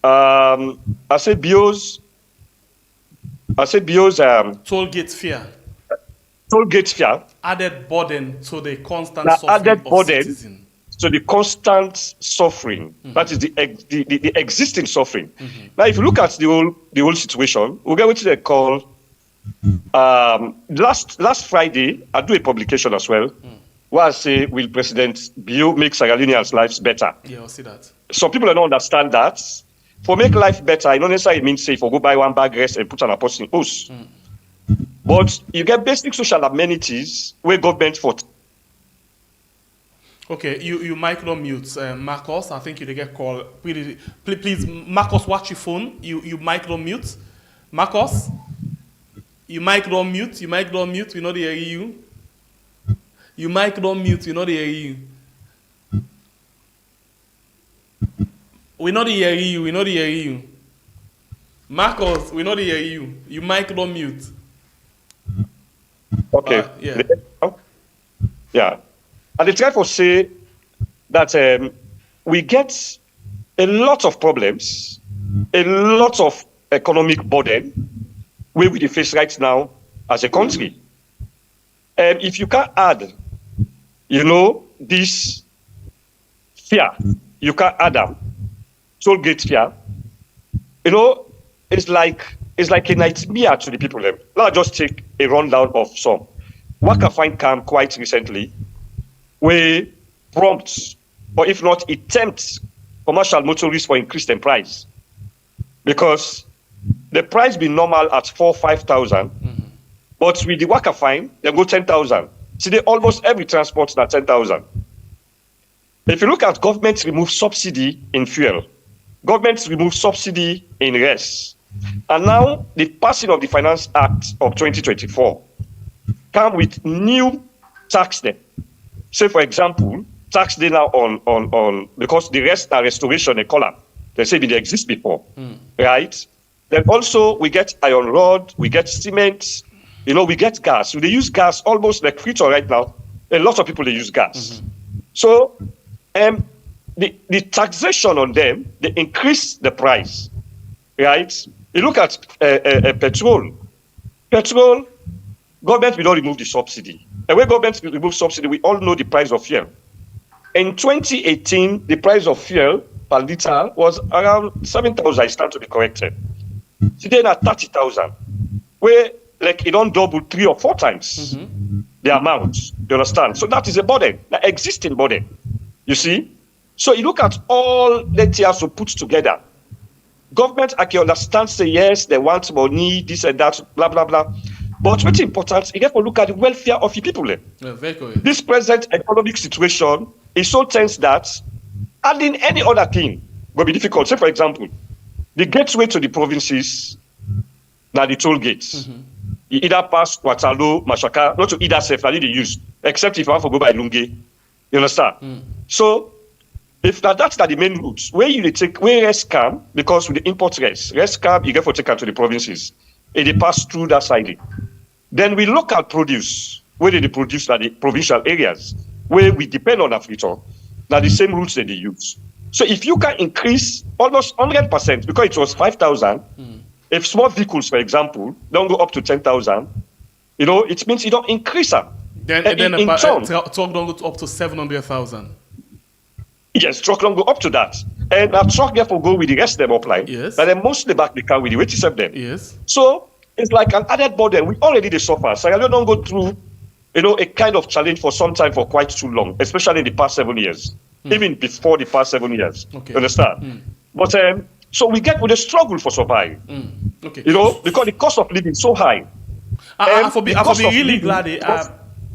Speaker 3: I said Bio's
Speaker 2: Toll gate fear
Speaker 3: toll gate fear
Speaker 2: added burden to the constant
Speaker 3: Now,
Speaker 2: suffering
Speaker 3: added
Speaker 2: of
Speaker 3: burden
Speaker 2: citizens.
Speaker 3: to the constant suffering. That is the existing suffering. Now, if you look at the whole situation, we get what they call last Friday. I do a publication as well, where I say, "Will President Bio make Sierra Leoneans' lives better?"
Speaker 2: Yeah, I'll see that.
Speaker 3: Some people don't understand that. For make life better, it don't necessarily mean say for go buy one bag rest and put on a person house. But you get basic social amenities where government for.
Speaker 2: Okay, you mic not mute, Marcos. I think you get call. Please, Marcos, watch your phone. You mic not mute, Marcos. You mic not mute. You mic not mute. We not hear you. You mic not mute. We not hear you. We not hear you. We not hear you. Marcos, we not hear you. You mic not mute.
Speaker 3: Okay.
Speaker 2: Yeah.
Speaker 3: Yeah. And they try to say that we get a lot of problems, a lot of economic burden where we face right now as a country. And if you can add, this fear, you can add them, toll gate fear, it's like a nightmare to the people. Let's just take a rundown of some. Waka Fine came quite recently, where prompts, or if not, it tempts commercial motorists for increased in price. Because the price be normal at 5,000, but with the Waka Fine, they go 10,000. See, almost every transport at 10,000. If you look at government remove subsidy in fuel, government remove subsidy in res, and now the passing of the Finance Act of 2024 come with new tax there. Say, for example, tax day now on because the rest are restoration and color. They say it exist before, right? Then also we get iron rod, we get cement, we get gas. So they use gas almost like free right now. A lot of people they use gas. So the taxation on them, they increase the price, right? You look at petrol. Petrol, government will not remove the subsidy. And when government will remove subsidy, we all know the price of fuel. In 2018, the price of fuel per liter was around 7,000. I stand to be corrected. Today, at 30,000, where like it don't double 3 or 4 times the amount. You understand? So that is a burden, an existing burden. You see? So you look at all the tiers to put together. Government, I can understand, say yes, they want money, this and that, blah, blah, blah. But what's important, you have to look at the welfare of the people. This present economic situation is so tense that adding any other thing will be difficult. Say, for example, the gateway to the provinces, now the toll gates. You either pass Kwatalo, Mashaka, not to either safe, they use, except if you have to go by Lunge. You understand? So, if that's the main route, where you take, where rest come, because with the import rest come, you get for take to the provinces. And they pass through that side. Then we local produce, where they produce at the provincial areas, where we depend on Africa, now the same routes that they use. So if you can increase almost 100%, because it was 5,000, if small vehicles, for example, don't go up to 10,000, it means you don't increase them.
Speaker 2: Then truck don't go up to 700,000.
Speaker 3: Yes, truck don't go up to that. And a truck therefore go with the rest of them upline.
Speaker 2: Yes.
Speaker 3: But then mostly back the car with the way to serve them.
Speaker 2: Yes.
Speaker 3: So it's like an added burden. We already suffer. So I don't go through, a kind of challenge for some time for quite too long, especially in the past 7 years, even before the past 7 years.
Speaker 2: Okay.
Speaker 3: You understand? But so we get with a struggle for survival.
Speaker 2: Okay.
Speaker 3: Because the cost of living is so high.
Speaker 2: I be really glad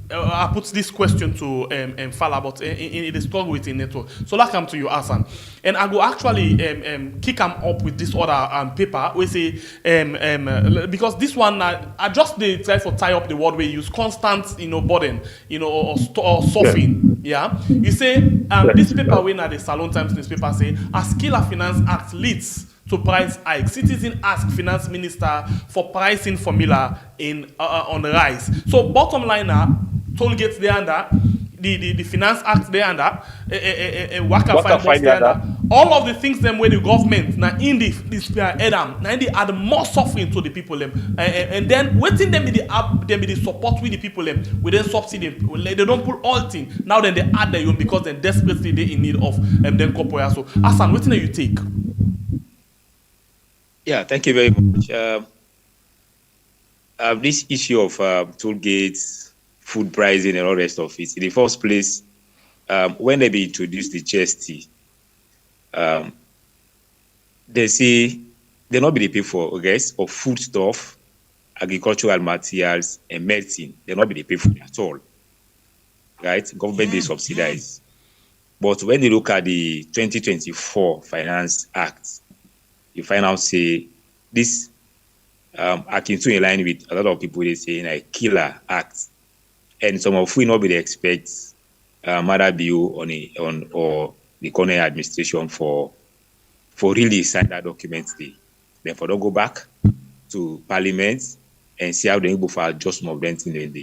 Speaker 2: I put this question to Fala, but in the struggle with the network. So let's come to you, Hassan. And I go actually kick him up with this other paper. We say because this one I just try to tie up the word we use constant burden or suffering. Yeah. You say this paper when at the Salon Times newspaper say a Skill Finance Act leads to price hike. Citizens ask finance minister for pricing formula on rice. So bottom line now, toll gates there under, the finance act there under, Waka Fine there under. All of the things them where the government now in this now they add more suffering to the people them, and then waiting them be the support with the people them, with then subsidy. They don't pull all things. Now then they add their own because they're desperately they in need of them corporate. So Hassan, what do you take?
Speaker 4: Yeah, thank you very much. This issue of toll gates, food pricing, and all the rest of it. In the first place, when they be introduced the GST, they say they not be paid for of food stuff, agricultural materials, and medicine. They not be paid for at all. Right? Government they subsidize. But when you look at the 2024 Finance Act, you find out say this akin to in line with a lot of people they say like killer act, and some of we not be expect mother bill on or the corner administration for really sign that document therefore don't go back to parliament and see how they able for adjustment of renting in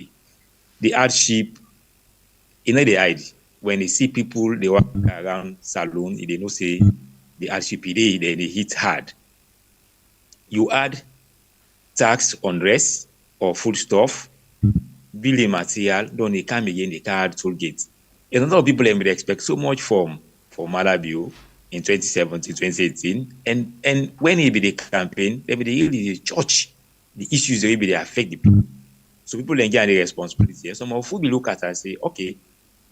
Speaker 4: the hardship they hide when they see people they walk around saloon they know say the hardship they hit hard. You add tax on rest or food stuff, building material, then they come again, they can't add toll gates. And a lot of people may expect so much from Mother Bill, in 2017, 2018. And when he be the campaign, they be the church, the issues they be they affect the people. So people then get the responsibility. Some of who be look at and say, okay,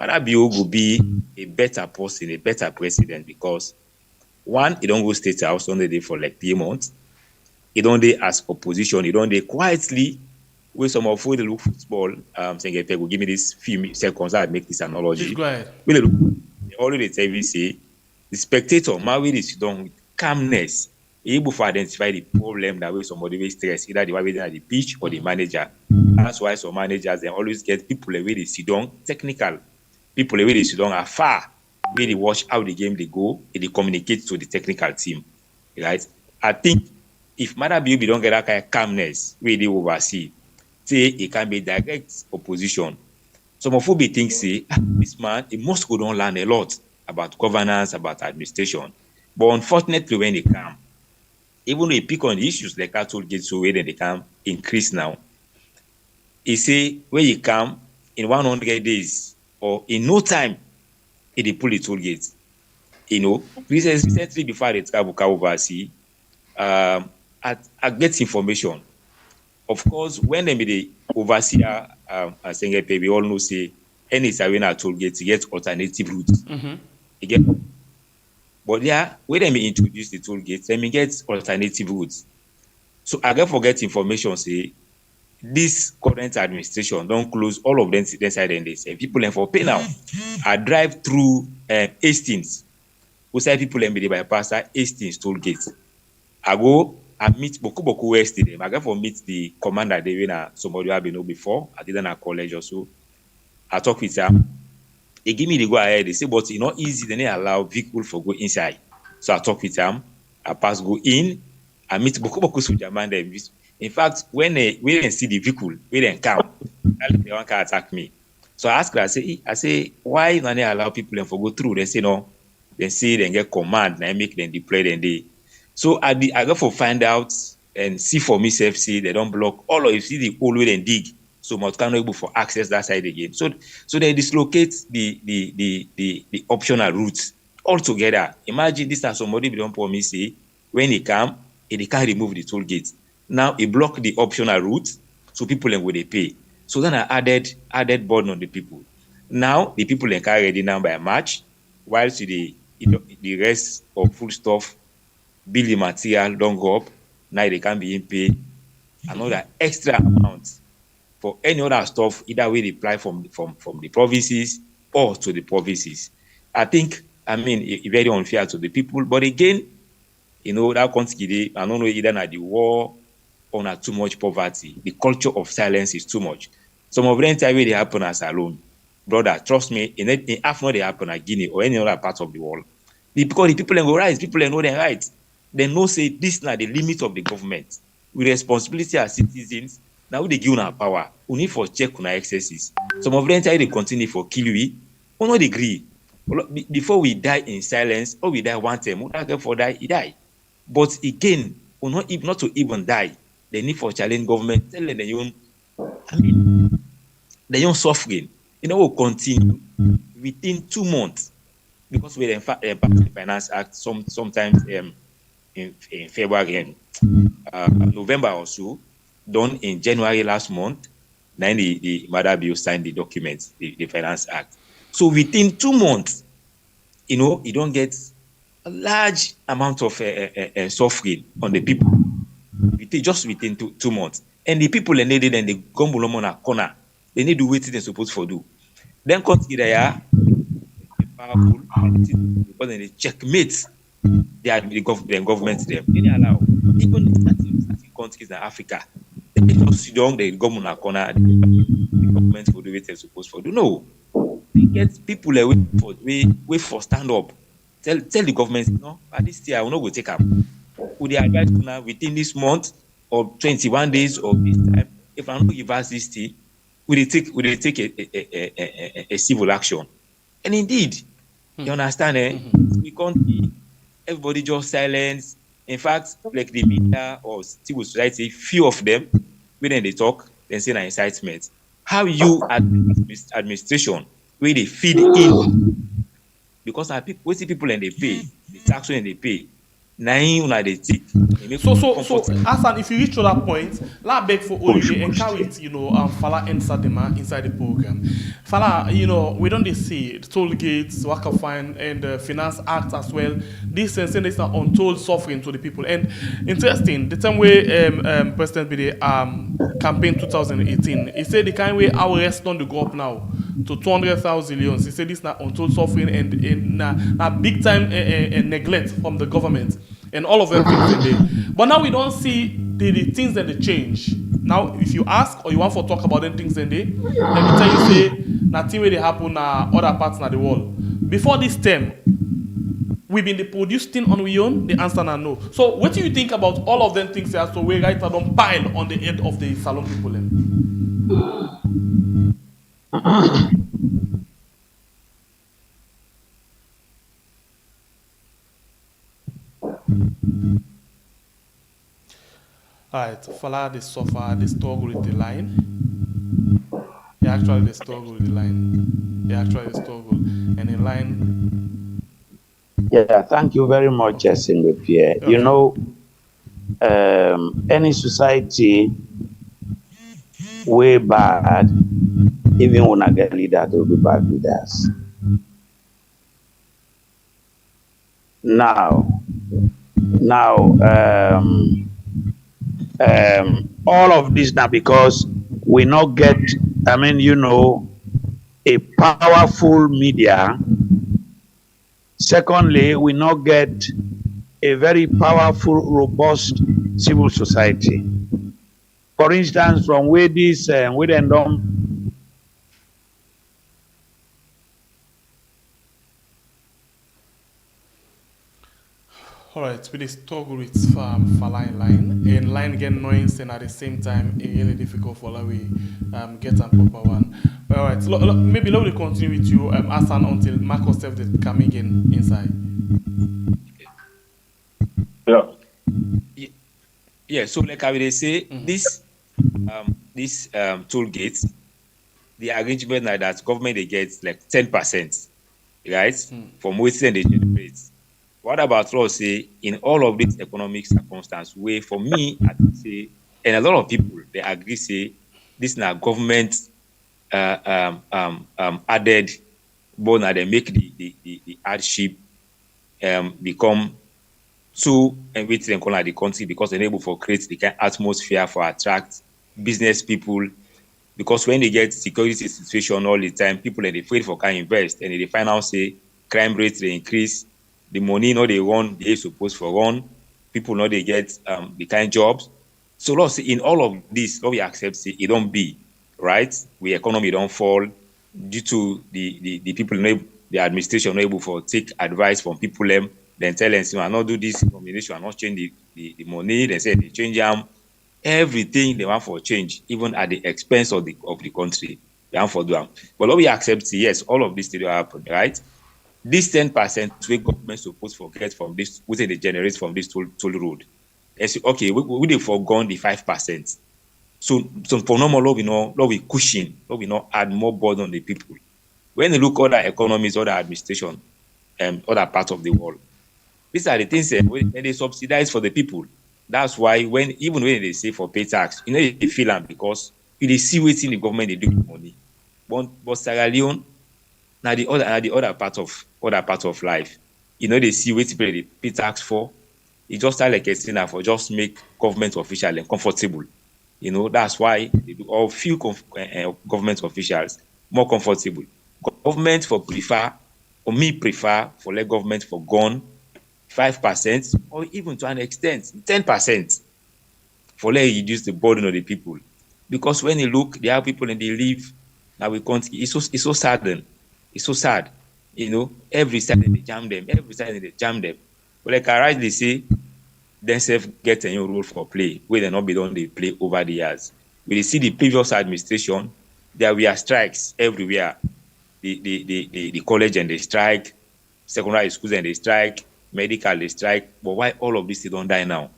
Speaker 4: Marabio will be a better person, a better president, because one, he don't go state house on the day for like 3 months. He don't they as opposition, he don't they quietly where some of who they look football, saying if they will give me this few seconds, I'd make this analogy.
Speaker 2: Please go ahead.
Speaker 4: When they look, they already tell you say the spectator, marry this done with calmness, able to identify the problem that way somebody will stress, either the way at the pitch or the manager. That's why some managers they always get people where they sit down technical, people where they sit down are far, where they watch how the game they go, and they communicate to the technical team. Right? I think if Madabi don't get that kind of calmness where they oversee, say it can be direct opposition. Some of you think say this man he must go down learn a lot about governance, about administration. But unfortunately, when they come, even though he pick on the issues like I told you, so where they can increase now. He say when you come in 100 days or in no time, he pull the toll gate. You know, recently before the travel oversee, I get information. Of course, when they be the overseer, saying we all know say any Sarena toll gate to get alternative routes.
Speaker 2: Mm-hmm.
Speaker 4: But yeah, when they introduce the toll gates, they may get alternative routes. So I get forget information say this current administration don't close all of them inside and they say people and for pay now. I drive through Hastings. Who say people and be the bypass Hastings toll gates. I go and meet Boku West them. I get for meet the commander they when somebody have been know before. I didn't at college or so. I talk with him. They give me the go ahead. They say, but it's not easy. They don't allow vehicle for go inside. So I talk with them. I pass go in. I meet Boku Sujaman them. In fact, when they see the vehicle, when they come, they want to attack me. So I ask her, I say, why don't they allow people for go through? They say no. They say they get command, and I make them deploy them day. So I go for find out and see for myself, see they don't block all of you see the whole way and dig. So much can able for access that side again. So they dislocate the optional routes altogether. Imagine this as somebody don't promise say when he come, he can't remove the toll gate. Now he block the optional route, so people then will they pay. So then I added burden on the people. Now the people then carry ready now by March, whilst the rest of food stuff, building material don't go up. Now they can be in pay another extra amount for any other stuff, either way they apply from the provinces or to the provinces. I think, it's very unfair to the people. But again, that country, I don't know either at the war or not too much poverty. The culture of silence is too much. Some of them time they happen as alone. Brother, trust me, in half not they happen at Guinea or any other part of the world. Because the people go rise, people know their rights. They know say this is not the limit of the government. With responsibility as citizens, now they give our power. We need for check on our excesses. Some of them try they continue for kill we. We not agree. Before we die in silence, or we die one time, we not for die, he die. But again, we not to even die. They need for challenge government, tell them they own suffering. Will continue within 2 months because we in fact the Finance Act sometimes in February and November or so, done in January last month. Then the Mother Bill signed the documents, the Finance Act. So within 2 months, you don't get a large amount of suffering on the people. Just within 2 months. And the people they needed and they come on a corner. They need to wait till they're supposed to do. Then consider powerful because they checkmate the government them. They didn't allow. Even in certain countries in Africa, they just sit down, they go on a corner, the government will do what they're supposed to do. No. They get people wait for stand up. Tell the government, at this year I will not go take up. Would they advise now within this month or 21 days of this time, if I don't give us this thing, would they take a civil action? And indeed, you understand, we can't be everybody just silence. In fact, like the media or civil society, few of them, when they talk, they say an incitement. How you administration, where they feed in because na people wetin people and they pay, the tax when they pay, na him una dey take.
Speaker 2: So, Hassan, if you reach to that point, la beg for all you encourage, Fala answer them inside the program. Fala, we don't they see toll gates, worker fine, and finance act as well. This and this are untold suffering to the people. And interesting, the time way President BD campaign 2018, he said the kind way our rest on the go up now to 200,000 Leones. He said this not untold suffering and na big time neglect from the government. And all of them things in there. But now we don't see the things that they change. Now, if you ask or you want to talk about them things in there, let me tell you, say, nothing really happen in other parts of the world. Before this term, we've been the produced thing on we own, the answer na no. So what do you think about all of them things here? So we right don't pile on the head of the salon people then? Alright, Fala they suffer, they struggle with the line. They actually struggle with the line. They actually struggle. And in line.
Speaker 5: Yeah, thank you very much, Singwe Pierre. Okay. Any society way bad, even when I get leaders, will be bad leaders. Now, all of this now because we not get, a powerful media. Secondly, we not get a very powerful, robust civil society. For instance, from where this, we then don't.
Speaker 2: All right, we struggle with Fala in line. And line get noise, and at the same time, it's really difficult for we get a proper one. All right, maybe let me continue with you, Hassan, until Marcos Steph is coming again inside.
Speaker 4: Yeah. So like I will say, this toll gates, the arrangement like that government they get like 10%, right? From within they generate. What about us say in all of these economic circumstances where for me I would say, and a lot of people they agree say this now government added but now they make the hardship become too enriching in the country because they're able to create the kind of atmosphere for attract business people. Because when they get security situation all the time, people are afraid for can invest, and they find out say crime rates they increase, the money they run they supposed for run, people they get the kind jobs. So let's say in all of this, we accept say it don't be right. We economy don't fall due to the people the administration not able for take advice from people then tell them I not do this combination, I not change the money. They say they change them. Everything they want for change, even at the expense of the country, they want for do them. But we accept, yes, all of this still happen, right? This 10% we government supposed to get from this, we say they generate from this toll road. They say, okay, we they forgone the 5%. So for normal law, we cushion, we not add more burden on the people. When you look at other economies, other administration, other parts of the world, these are the things when they subsidize for the people. That's why even when they say for pay tax, they feel them because they see what's in the government they do with money. But Sierra Leone, now the other part of life, they see what they pay tax for. It just start like a sinner for just make government official and comfortable. That's why they do all few government officials more comfortable. Government prefer for let government for gone 5% or even to an extent 10% for let reduce the burden of the people. Because when you look, there are people and they live now we can't. It's so sad. It's so sad. Every side they jam them. But like I rightly say, themselves get a new role for play where they not be done they play over the years. We see the previous administration, there were strikes everywhere. The college and they strike, secondary schools and they strike, medical they strike. But why all of this they don't die now?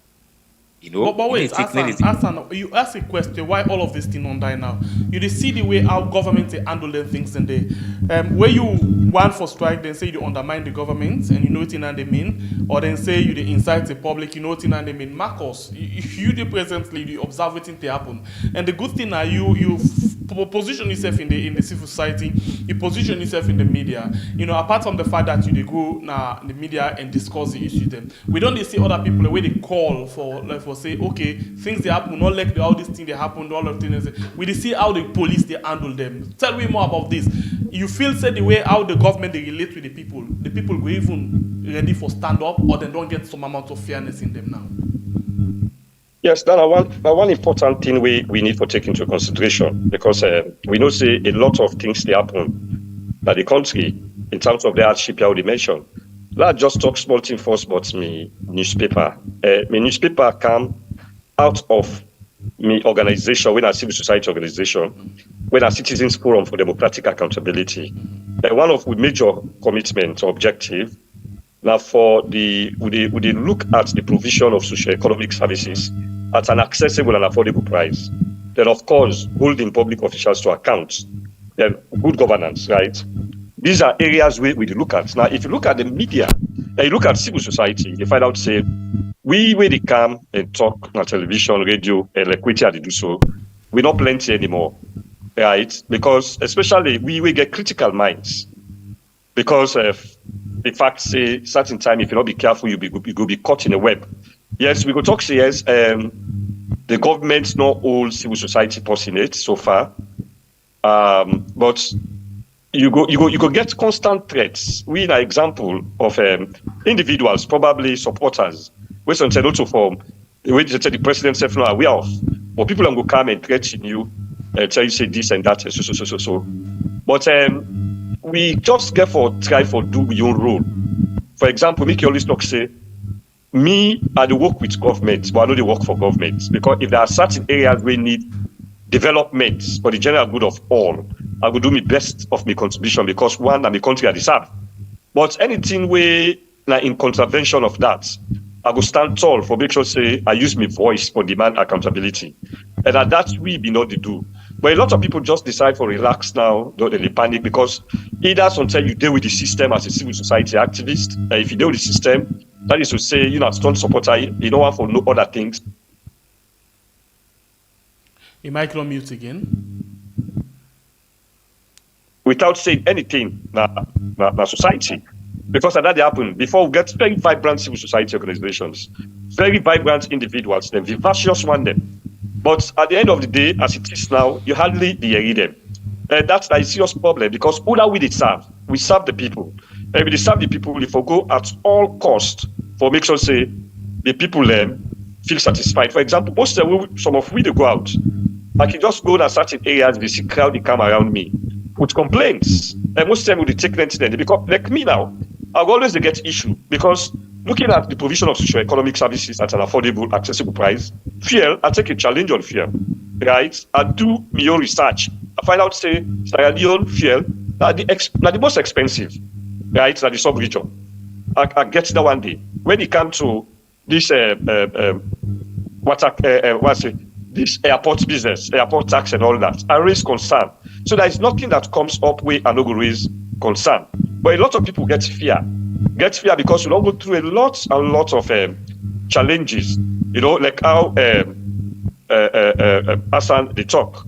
Speaker 2: But wait, Hassan, you ask a question, why all of this thing on die now? You see the way how government they handle them things in there. Where you want for strike, then say you undermine the government, and you know what they mean, or then say you incite the public, you know what they mean. Marcos, if you the presently, you observe what they happen. And the good thing now, you position yourself in the civil society, you position yourself in the media. You know, apart from the fact that you go now in the media and discuss the issue, then we don't see other people the way they call for say, okay, things they happen, not like all these things they happen, all of things. We see how the police they handle them. Tell me more about this. You feel say the way how the government they relate with the people go even ready for stand up, or they don't get some amount of fairness in them now.
Speaker 3: Yes, that's one important thing we need to take into consideration, because we know say a lot of things they happen by the country in terms of the hardship you already mentioned. Let's just talk small thing first, but me newspaper. My newspaper come out of me organization, when a civil society organization, when a citizens forum for democratic accountability. One of the major commitment or objective now for we look at the provision of socio-economic services at an accessible and affordable price. Then, of course, holding public officials to account. Then, good governance, right? These are areas we look at. Now, if you look at the media, and you look at civil society, you find out, say, we they come and talk on television, radio, and like we do so, we're not plenty anymore, right? Because especially we get critical minds. Because the fact say certain time, if you not be careful, you go be caught in a web. Yes, we go talk say yes. The government's not all civil society personate so far, but you go get constant threats. We an example of individuals, probably supporters, which said also from the way the president said no aware of, but people will come and threaten you, tell you say this and that, so. But we just try for do your role. For example, make you always talk say, me, I do work with government, but I know they work for government. Because if there are certain areas we need development for the general good of all, I will do my best of my contribution, because one, I'm a country I deserve. But anything we like in contravention of that, I will stand tall for make sure say I use my voice for demand accountability. And that we be not the do. But a lot of people just decide for relax now, don't they panic, because either sometimes you deal with the system as a civil society activist, and if you deal with the system, that is to say, you know, as strong supporter, you don't want for no other things.
Speaker 2: You might not mute again.
Speaker 3: Without saying anything, na society. Because that happened before we get very vibrant civil society organizations, very vibrant individuals, then vivacious one them. But at the end of the day, as it is now, you hardly hear them. That's a serious problem, because who are we serve? We serve the people. And we serve the people, if we go at all costs for make sure say the people feel satisfied. For example, most some of we they go out, I can just go to certain areas, they see crowd they come around me with complaints. And most of them will take them to them. Because like me now, I'll always get issue, because looking at the provision of socio-economic services at an affordable, accessible price, I take a challenge on fear, right? I do my own research. I find out, say, Sierra Leone fuel, the most expensive, right? That the sub-region. I get that one day. When it comes to this, this airport business, airport tax and all that, I raise concern. So there is nothing that comes up where I no go raise concern. But a lot of people get fear because you don't go through a lot of challenges. You know, like how Hassan they talk.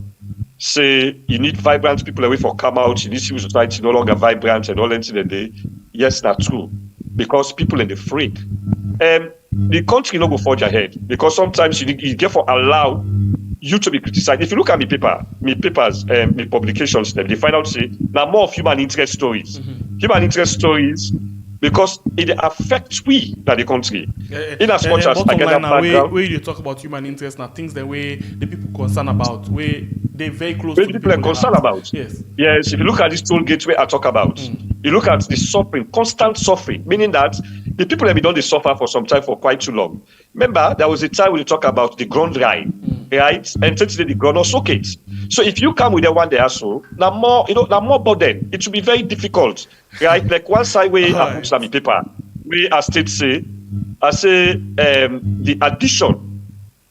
Speaker 3: Say you need vibrant people away for come out. You need civil society no longer vibrant and all that in the day. Yes, that's true. Because people are afraid. The country no go forge ahead, because sometimes you get for allow you to be criticized. If you look at my papers, my publications, they find out say now more of human interest stories. Human interest stories, because it affects we that the country. In as much as I get that background.
Speaker 2: Where you talk about human interest now, things that way the people concerned about, where they're very close to the
Speaker 3: people are concerned about. Yes. If you look at this toll gate where I talk about, you look at the suffering, constant suffering, meaning that the people have been done they suffer for some time, for quite too long. Remember, there was a time when you talk about the ground line, right? And today the ground also socket. So if you come with the one there so now more burden, it will be very difficult, right? Like one side way I put some paper, we as state say, I say the addition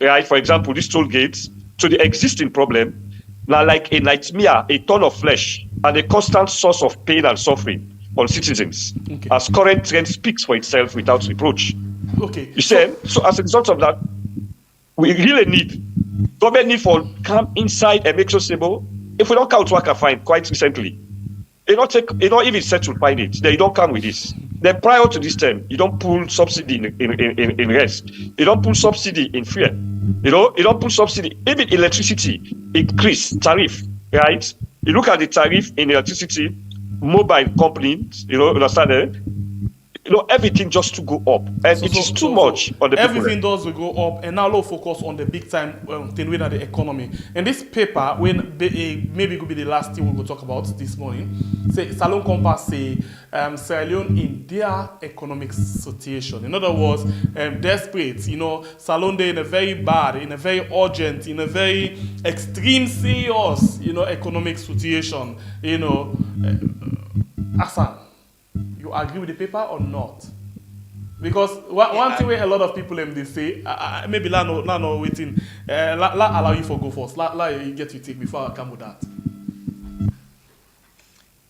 Speaker 3: right? For example, these toll gates to the existing problem, now like a nightmare, a ton of flesh, and a constant source of pain and suffering on citizens,
Speaker 2: Okay.
Speaker 3: as current trend speaks for itself without reproach.
Speaker 2: Okay.
Speaker 3: You see, so as a result of that, we really need government need for come inside and make sure stable. If we don't count what I find quite recently, you don't even settle find it. Then you don't come with this. Then prior to this term, you don't pull subsidy in rest. You don't pull subsidy in fuel. You don't pull subsidy. Even electricity increase tariff, right? You look at the tariff in electricity, mobile companies, understand it? Everything just to go up, and it is too much on the people.
Speaker 2: Everything does will go up, and now let's focus on the big time thing with the economy. And this paper, when maybe it could be the last thing we will talk about this morning, say Salon Compass say Sierra Leone in their economic situation. In other words, desperate. Salon they in a very bad, in a very urgent, in a very extreme, serious, economic situation. Hassan, you agree with the paper or not? Because one thing where a lot of people they say, maybe no waiting, allow you for go first. You get your take before I come with that.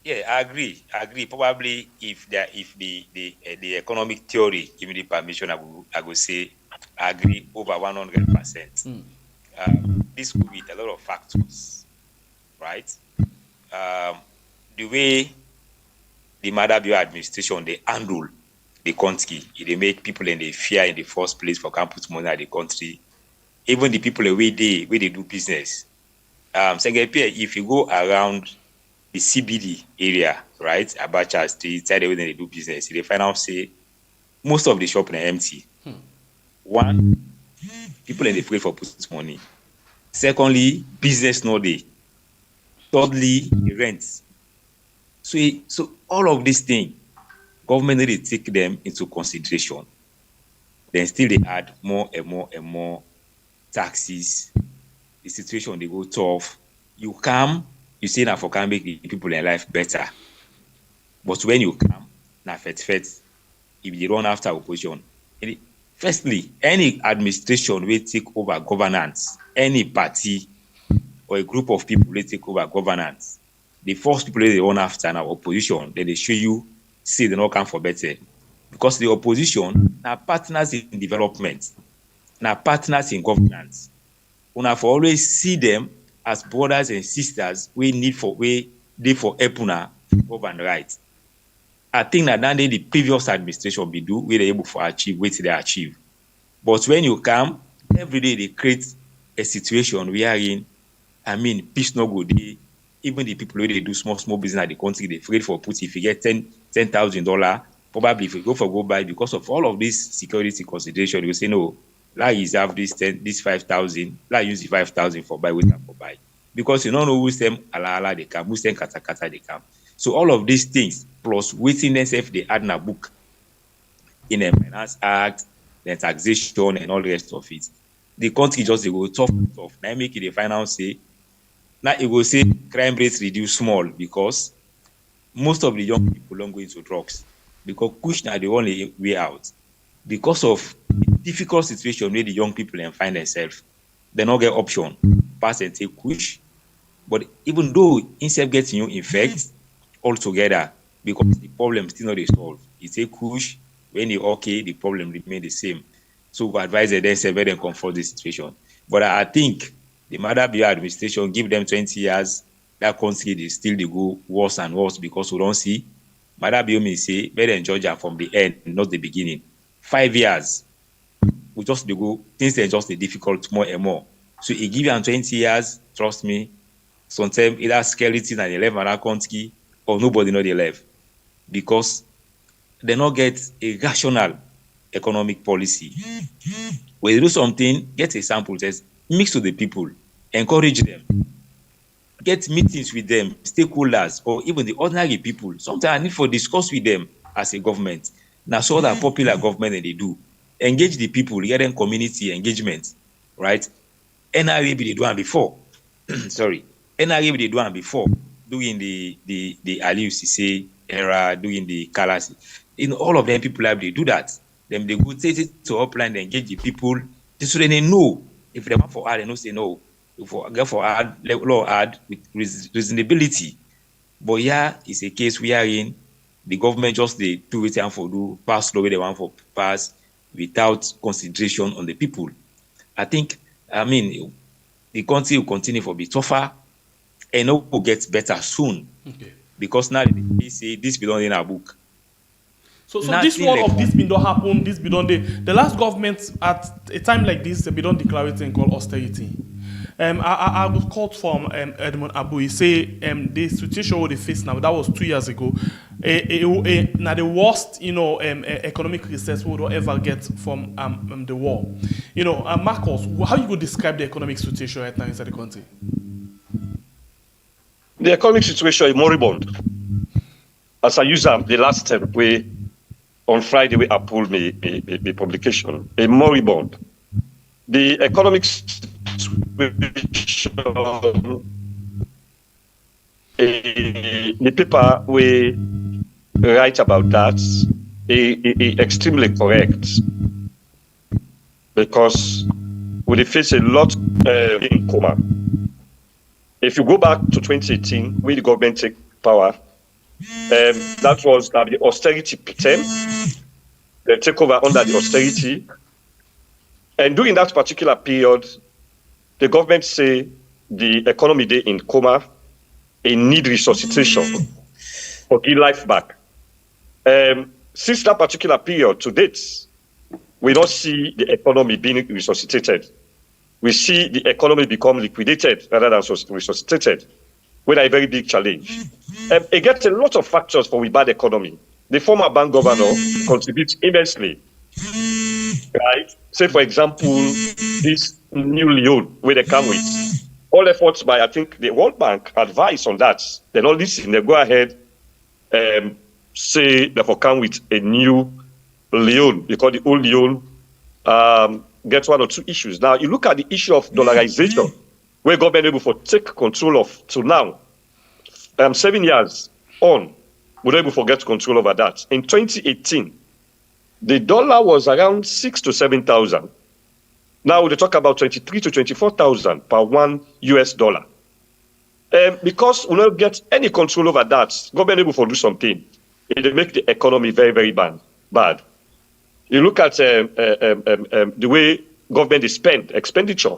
Speaker 4: Yeah, I agree. Probably if the economic theory give me the permission, I will say I agree over 100%. This could be a lot of factors, right? The way the Madabio administration, they handle the country, they make people in the fear in the first place for can put money at the country. Even the people where they do business. If you go around the CBD area, right, Abacha Street, side where they do business, they find out say most of the shops are empty. One, people in the afraid for putting money. Secondly, business no day. Thirdly, the rent. So all of these things, government need to take them into consideration. Then still they add more and more and more taxes. The situation they go tough. You say now for can make the people in life better. But when you come, now fet, if you run after opposition, firstly, any administration will take over governance, any party or a group of people will take over governance. The first people they run after now opposition, then they show you, say they not come for better. Because the opposition are partners in development, now partners in governance. We have always see them as brothers and sisters we need for Epuna to govern right. I think that the previous administration be do we they able to achieve what they achieve. But when you come, every day they create a situation wherein, peace no good. Even the people who they do small business at the country, they afraid for put if you get $10,000, probably if you go buy because of all of this security consideration, you say no, let reserve this 5,000, let use the 5,000 for buy for buy. Because you don't know who's them ala they come, who's them kata they come. So all of these things plus witness if they add in a book in a finance act, the taxation and all the rest of it. The country just they go tough. Now make it a finance say. Now it will say crime rates reduce small because most of the young people don't go into drugs because push now the only way out. Because of the difficult situation where the young people find themselves, they don't get option. Pass and take push. But even though instead of getting you infected altogether, because the problem still not resolved, you take push, when you're okay, the problem remain the same. So we advise them better and comfort the situation. But I think the Madabio administration give them 20 years, that country they still they go worse and worse because we don't see. Madabio may say better in Georgia from the end, not the beginning. 5 years, we just they go things are just difficult more and more. So he give them 20 years, trust me. Sometimes either skeleton and they left another country or nobody know they left because they not get a rational economic policy. When you do something, get a sample test, mix with the people, encourage them, get meetings with them, stakeholders, or even the ordinary people. Sometimes I need for discuss with them as a government. Now, so that popular government they do. Engage the people, get them community engagement, right? NRA they do it before. Sorry. NRA they do it before, doing the ANALYSE era, doing the Kalasi. In all of them, people have they do that. Then they go take it to upline, they engage the people, just so they know If they want for add, they no say no. If for get for add, law add with reasonability. But yeah, it's a case we are in. The government just they do it and for do pass law where they want for pass without consideration on the people. I think, I mean, the country will continue to be tougher and it will get better soon.
Speaker 2: Okay.
Speaker 4: Because now they say this be done in our book.
Speaker 2: So this one of this be don't happen, this be done the last government at a time like this, they be done declare it and called austerity. I was called from Edmund Abu. He say the situation what they face now, that was 2 years ago. Now the worst, economic recess we will ever get from the war. Marcos, how you would describe the economic situation right now inside the country?
Speaker 3: The economic situation is moribund. As I use the last way on Friday, we pulled the publication, a moribund. The economic situation, the paper we write about that is extremely correct because we face a lot in coma. If you go back to 2018, when the government take power, that was the austerity term. They take over under the austerity. And during that particular period, the government say the economy day in coma, it need resuscitation for give life back. Since that particular period to date, we don't see the economy being resuscitated. We see the economy become liquidated rather than resuscitated, with a very big challenge. It gets a lot of factors for a bad economy. The former bank governor contributes immensely. Right? Say, for example, this new Leone, where they come with. All efforts by, I think, the World Bank advice on that. They don't listen. They go ahead say, therefore, come with a new Leone, because the old Leone gets one or two issues. Now, you look at the issue of dollarization, where government able to take control of till now. 7 years on, we're able to get control over that. In 2018, the dollar was around 6,000 to 7,000. Now they talk about 23,000 to 24,000 per $1. Because we don't get any control over that, government able to do something. It make the economy very, very bad. You look at the way government is spent, expenditure,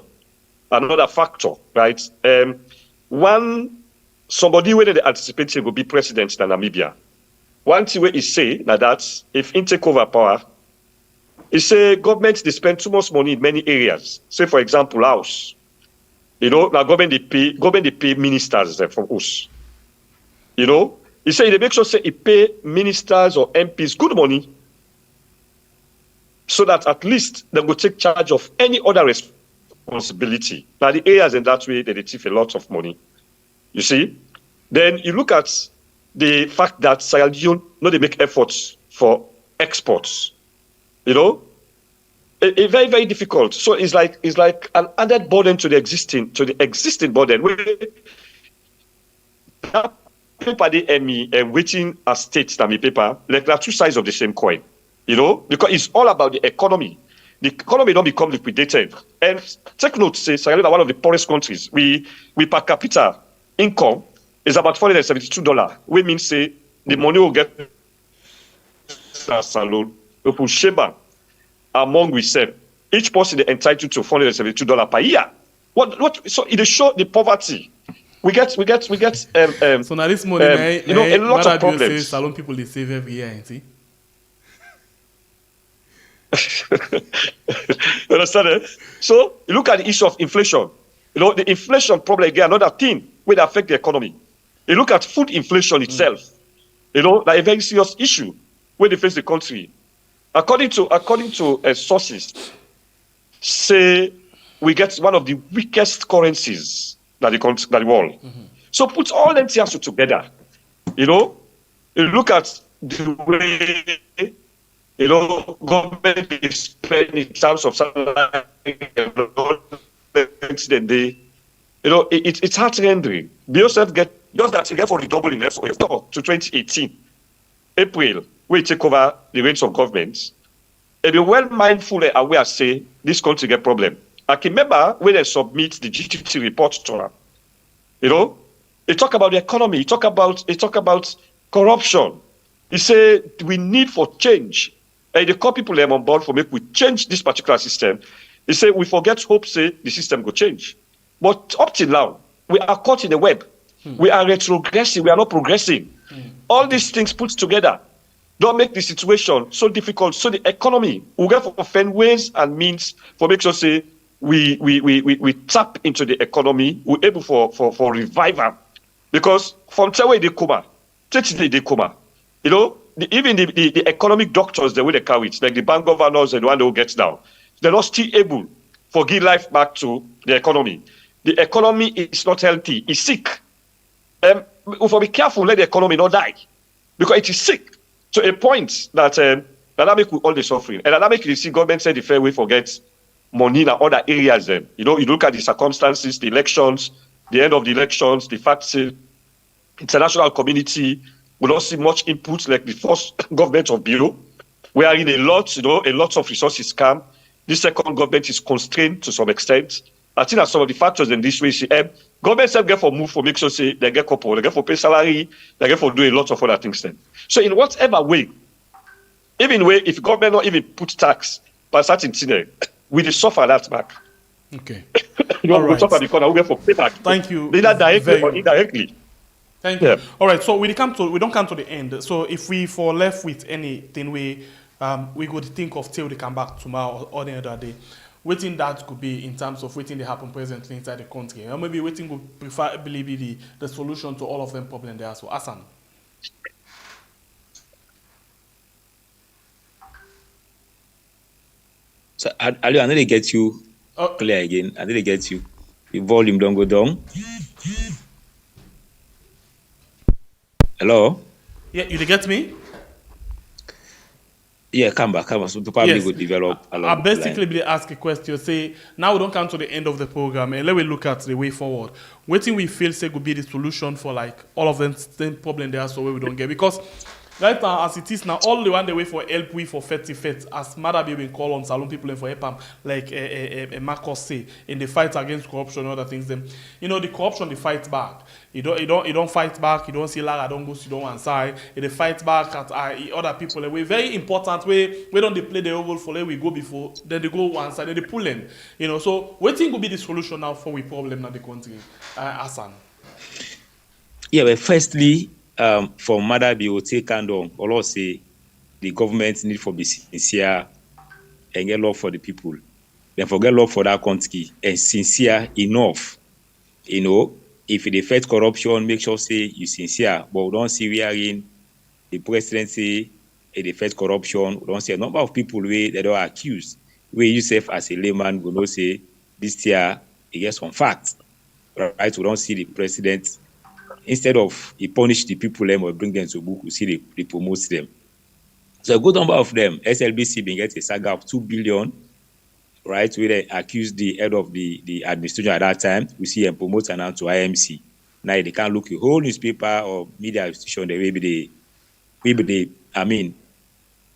Speaker 3: another factor, right? Somebody whether they anticipated will be president in Namibia. One thing where he say now that if he take over power, he say government they spend too much money in many areas. Say for example, house. Now government they pay ministers from us. He say they make sure say he pay ministers or MPs good money, so that at least they will take charge of any other responsibility. Now the areas in that way they receive a lot of money. You see, then you look at the fact that Sierra Leone, they make efforts for exports. It very, very difficult. So it's like an added burden to the existing burden. That paper they me and waiting as states that me paper, like there are two sides of the same coin. Because it's all about the economy. The economy don't become liquidated. And take note, say Sierra Leone are one of the poorest countries. We per capita income is about $472, which means say the money will get alone. We will share among we serve. Each person is entitled to $472 per year. So it show the poverty. We get
Speaker 2: so now this money,
Speaker 3: a lot of problems.
Speaker 2: Salon people they save every year, see?
Speaker 3: You understand it? So you look at the issue of inflation. The inflation problem again, another thing will affect the economy. You look at food inflation itself. Like a very serious issue when they face the country. According to sources, say we get one of the weakest currencies that the world. Mm-hmm. So put all them things together. You look at the way government is spending in terms of salary, it's heart-rendering. BOSF get just that you get for the double in to 2018, April, we take over the reins of government. And be well mindful and aware, say this country get problem. I can remember when they submit the GTT report to her. You know, they talk about the economy. They talk about corruption. He say we need for change. And they call people them on board for make we change this particular system. He say we forget hope say the system go change. But up till now, we are caught in the web. We are retrogressing. We are not progressing. All these things put together don't make the situation so difficult. So the economy will get for find ways and means for make sure say we tap into the economy. We're able for revival, because from Tewe they come, they come. You know, even the economic doctors, the way they carry it, like the bank governors and the one who gets down, they're not still able to give life back to the economy. The economy is not healthy; it's sick. We have be careful, let the economy not die, because it is sick to a point that that make all the suffering, and that make you see government say the fair way forget money in other areas. Then you know, you look at the circumstances, the elections, the end of the elections, the fact that international community will not see much input like the first government of Bureau. We are in a lot of resources scam. This second government is constrained to some extent. I think that some of the factors in this way, government self get for move for make sure say they get couple, they get for pay salary, they get for do a lot of other things then. So in whatever way, even way, if government not even put tax by certain thing, we will suffer that back.
Speaker 2: Okay.
Speaker 3: You know,
Speaker 2: All
Speaker 3: we
Speaker 2: right.
Speaker 3: suffer because we get for pay back.
Speaker 2: Thank you.
Speaker 3: Either directly or
Speaker 2: Very-
Speaker 3: indirectly.
Speaker 2: Thank you.
Speaker 3: Yeah.
Speaker 2: All right, so we don't come to the end. So if we for left with anything we could think of till they come back tomorrow or the other day. Waiting that could be in terms of waiting they happen presently inside the country. Or maybe waiting would preferably be the solution to all of them problems there. So Hassan.
Speaker 4: So Ali, I need to get you clear again. I need to get you. The volume don't go down. Hello?
Speaker 2: Yeah, you get me?
Speaker 4: Yeah, come back. So to probably
Speaker 2: Yes.
Speaker 4: go develop
Speaker 2: I
Speaker 4: along the line.
Speaker 2: basically be ask a question. Say now we don't come to the end of the program, and let me look at the way forward. Waiting we feel say could be the solution for like all of them same problem there, so we don't get, because right now as it is now, all the one the way for help we for fet as mother be been call on salon people and for help them like Marcos say in the fight against corruption and other things. Them, you know, the corruption they fight back. You don't fight back. You don't see Lara don't go sit on one side. They fight back at other people. We very important way. We don't they play the oval for we go before. Then they go one side. Then they pull in. You know. So what think will be the solution now for we problem in the country, Hassan?
Speaker 4: Yeah, well, firstly, for Mother be will take hand on, or say the government need for be sincere and get love for the people. Then forget love for that country and sincere enough. You know, if they fight corruption, make sure say you sincere. But we don't see we are in the presidency, they fight corruption. We don't see a number of people where they are accused. Where yourself as a layman will not say this year he gets some facts. Right? We don't see the president. Instead of he punish the people or bring them to book, we see they promote them. So a good number of them, SLBC being get a saga of 2 billion, right? Where they accused the head of the administration at that time. We see them promote and now to IMC. Now they can't look a whole newspaper or media institution the maybe they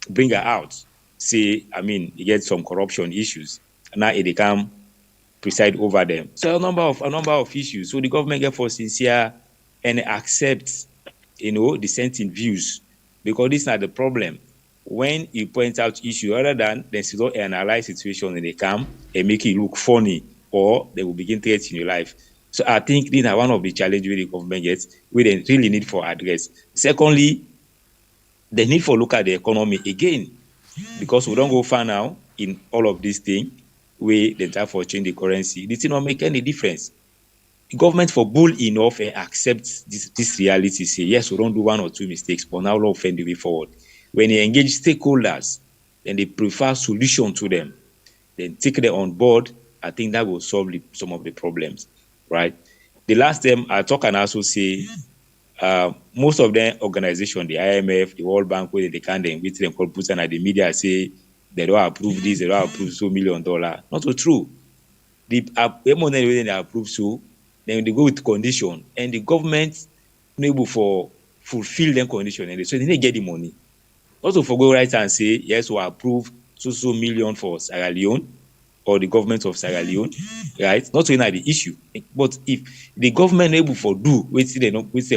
Speaker 4: bring her out. Say, you get some corruption issues. Now they can preside over them. So a number of issues. So the government get for sincere and accept, dissenting views, because this is not the problem. When you point out issue, other than then still analyze situation in the camp and make it look funny, or they will begin threats in your life. So I think these are one of the challenges the government gets, we then really need for address. Secondly, the need for look at the economy again, because we don't go far now in all of these things, we then try for change the currency. This will not make any difference. The government for bold enough and accept this reality, say, yes, we don't do one or two mistakes, but now we'll find the way forward. When they engage stakeholders, then they prefer solution to them, then take them on board, I think that will solve some of the problems, right? The last time I talk and also say, most of the organization, the IMF, the World Bank, where they can then with them call Putin at the media say they don't approve this, they don't approve so $1 million. Not so true. The money when they approve so, then they go with condition, and the government able for fulfill them condition, and so they get the money. Also for go right and say yes, we approve so million for Sierra Leone, or the government of Sierra Leone, right? Not only the issue, but if the government able for do, wait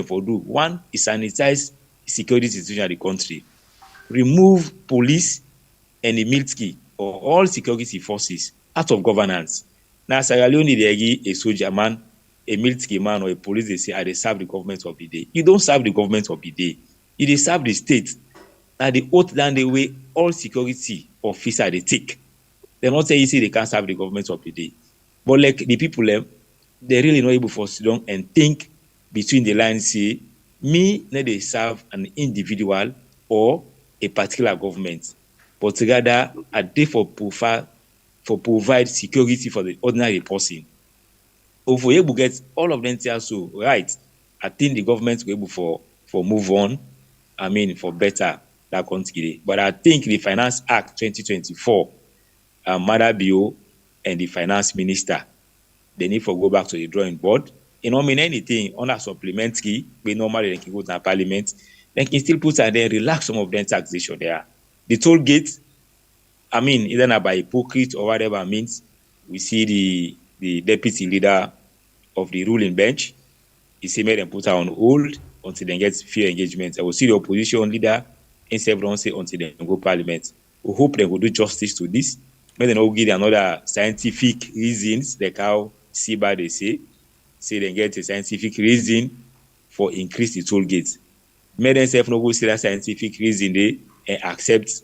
Speaker 4: for do. One is sanitize security situation of the country, remove police and the military or all security forces out of governance. Now Sierra Leone dey a soldier man, a military man, or a police, they say, they serve the government of the day. You don't serve the government of the day. You dey serve the state. Now the oath down the way all security officers they take. They not say you see they can't serve the government of the day. But like the people, they really not able to sit down and think between the lines, say, me, not they serve an individual or a particular government, but rather a day for provide security for the ordinary person. If we able get all of them so right, I think the government will able for move on. I mean, for better that country. But I think the Finance Act 2024, Mother Bio and the finance minister, they need to go back to the drawing board. You know, mean anything on a supplementary, we normally they can go to parliament, they can still put and then relax some of them taxation there. The toll gate, I mean, either not by hypocrite or whatever means, we see the deputy leader of the ruling bench, he say made them put her on hold until they get fair engagement. I will see the opposition leader instead of say until they go parliament. We hope they will do justice to this. Maybe they will give another scientific reasons, like how SIBA they say they get a scientific reason for increase the toll gates. May themselves not go see that scientific reason they and accept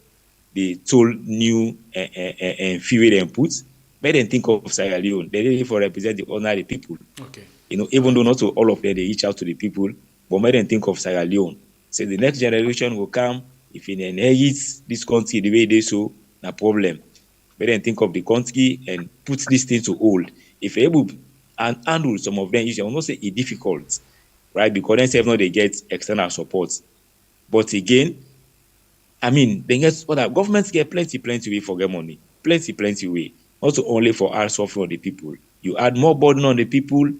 Speaker 4: the toll new and fee they put. May them think of Sierra Leone. They really for represent the ordinary people.
Speaker 2: Okay.
Speaker 4: You know, even though not to all of them, they reach out to the people, but may them think of Sierra Leone. Say the next generation will come, if it inherits this country the way they so, no problem. May them think of the country and put this thing to hold. If you're able and handle some of them issues, I will not say it's difficult, right? Because then they get external support. But again, I mean, they get what governments get plenty way for get money. Plenty way. Not only for our suffering on the people. You add more burden on the people,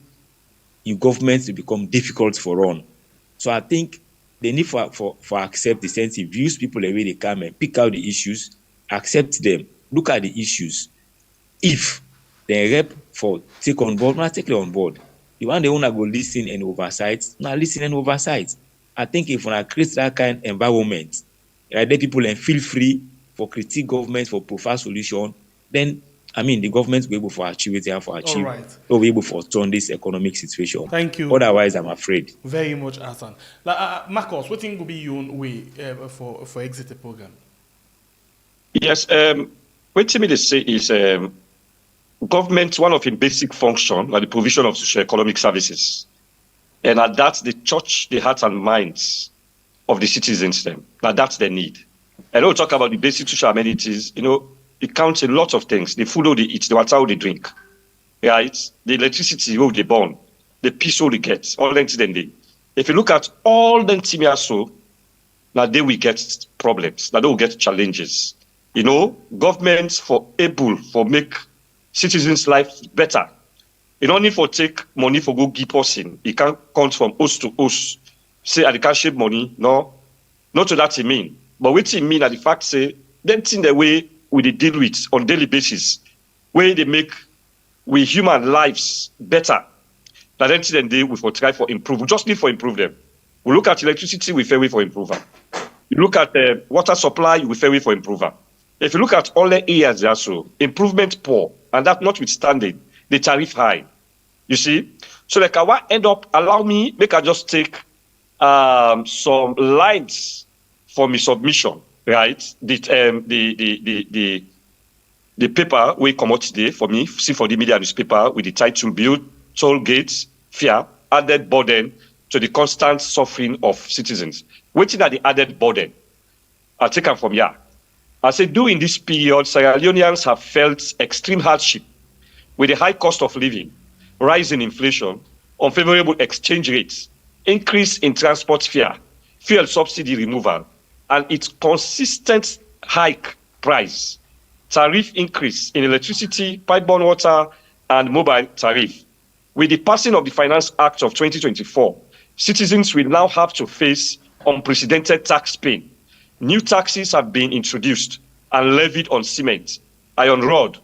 Speaker 4: your governments will become difficult for run. So I think they need for accept the sensitive views, people the way they come and pick out the issues, accept them, look at the issues. If they rep for take on board, not take it on board. You want the owner go listen and oversight, not listen and oversight. I think if we create that kind of environment, right, then people and feel free for critique government for provide solution, then I mean the government will be able to achieve it and for achieve.
Speaker 2: Right.
Speaker 4: Will be able to turn this economic situation.
Speaker 2: Thank you.
Speaker 4: Otherwise, I'm afraid.
Speaker 2: Very much, Hassan. Marcos, what think will be your own way for exit the program?
Speaker 3: Yes, what to me they say is government, one of its basic function are the provision of socio-economic services. And that's the touch the hearts and minds of the citizens them. Now that's their need. And when we talk about the basic social amenities, you know, it counts a lot of things. The food they eat, the water they drink, right? The electricity they burn, the peace they get, all them they. If you look at all them so, now they will get problems, now they will get challenges. You know, governments for able for make citizens' life better. You don't need for take money for go give person. It can't count from host to host. Say I can't shave money. No, not to that it mean. But what it mean at the fact say them thing the way we deal with on daily basis, where they make we human lives better. That then thing they we for try for improve. We just need for improve them. We look at electricity, we fair way for improver. You look at water supply, we fair way for improver. If you look at all the areas also, improvement poor, and that notwithstanding, the tariff high. You see? So like I want end up allow me, make I just take some lines for my submission, right? The paper we come out today for me, see for the media newspaper with the title Build Toll Gates, Fear, Added Burden to the Constant Suffering of Citizens. Waiting at the added burden. I'll take them from here. I say, during this period, Sierra Leoneans have felt extreme hardship with the high cost of living, rising inflation, unfavorable exchange rates, increase in transport fare, fuel subsidy removal, and its consistent hike price, tariff increase in electricity, pipeborne water, and mobile tariff. With the passing of the Finance Act of 2024, citizens will now have to face unprecedented tax pain. New taxes have been introduced and levied on cement, iron rod,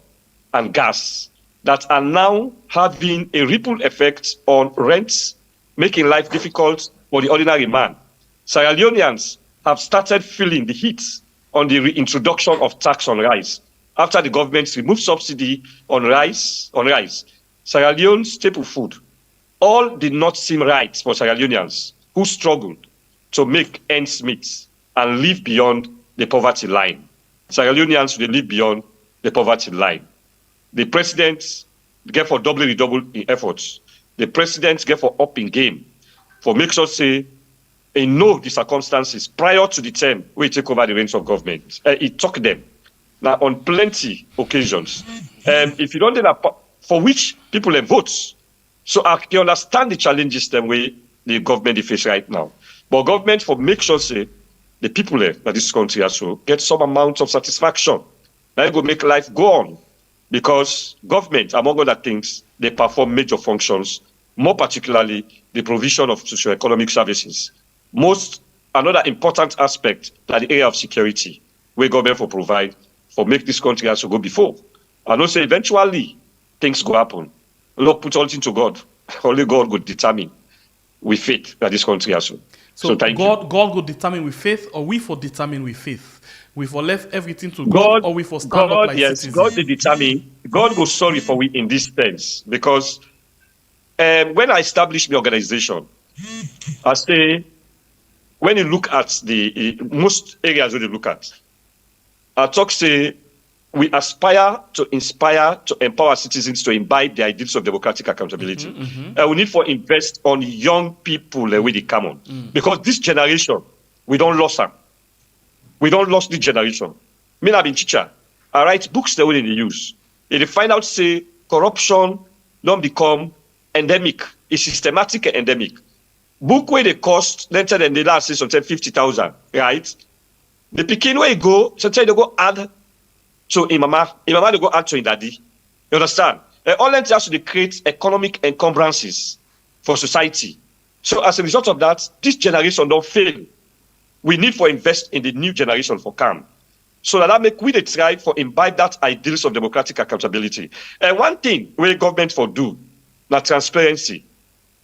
Speaker 3: and gas that are now having a ripple effect on rents, making life difficult for the ordinary man. Sierra Leoneans have started feeling the heat on the reintroduction of tax on rice. After the government removed subsidy on rice, Sierra Leone staple food, all did not seem right for Sierra Leoneans who struggled to make ends meet and live beyond the poverty line. Sierra Leoneans, they live beyond the poverty line. The president get for redouble in efforts. The president get for up in game for make sure say, know the circumstances prior to the term where he take over the reins of government. He talk them. Now, on plenty occasions, if you don't do that, for which people have votes, so I can understand the challenges the way the government face right now. But government for make sure say the people that this country also get some amount of satisfaction. Now go make life go on, because government, among other things, they perform major functions, more particularly the provision of socio-economic services. Another important aspect that the area of security, where government for provide for make this country also go before. I know say eventually things go happen. Lord put all into God. Only God would determine with faith that this country also. So thank you.
Speaker 2: God would determine with faith, or we for determine with faith? We for left everything to God, or we for stand up like citizens?
Speaker 3: God will determine. God goes sorry for we in this sense, because when I established the organization, I say, when you look at the most areas where you look at, I talk say we aspire to inspire, to empower citizens to imbibe the ideals of democratic accountability. We need for invest on young people where they come on, because this generation we don't lose them. We don't lose this generation. Me I've been teacher. I write books the way they use. If they find out say corruption don't become endemic, it's systematic and endemic. Book where they cost, let's say they last say something 50,000, right? The picking where you go, sometimes they go add to imama they go add to daddy. You understand? All that has to create economic encumbrances for society. So as a result of that, this generation don't fail. We need for invest in the new generation for calm. So that make we try for imbibe that ideals of democratic accountability. And one thing where government for do, now transparency.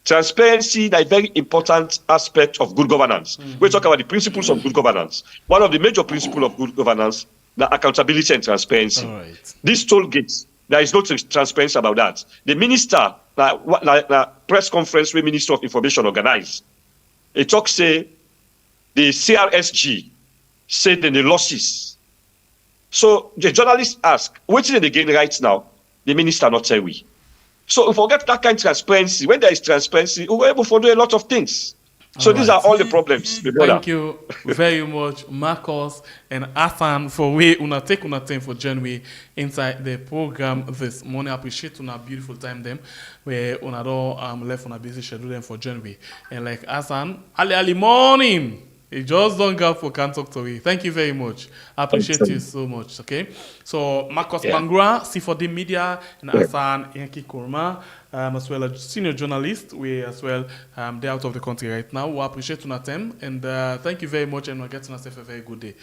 Speaker 3: Transparency is a very important aspect of good governance. We talk about the principles of good governance. One of the major principles of good governance, the accountability and transparency.
Speaker 2: Right.
Speaker 3: These toll gates, there is no transparency about that. The minister, press conference where Minister of Information organized, he talk say the CRSG said in the losses. So the journalists ask, what is the gain right now? The minister not tell we. So we forget that kind of transparency. When there is transparency, we're able to do a lot of things. So these are all the problems.
Speaker 2: Thank you very much, Marcus and Athan, for we una take una time for journey inside the program this morning. I appreciate una beautiful time them where una don't left on a busy schedule them for journey. And like Athan, early morning. It just don't go for can't talk to me. Thank you very much. I appreciate you so much. Okay. So Marcus Bangura, C4D Media, and Hassan Yankee Kurma, as well as senior journalist. We as well they're out of the country right now. We appreciate your time and thank you very much, and we're getting ourselves a very good day.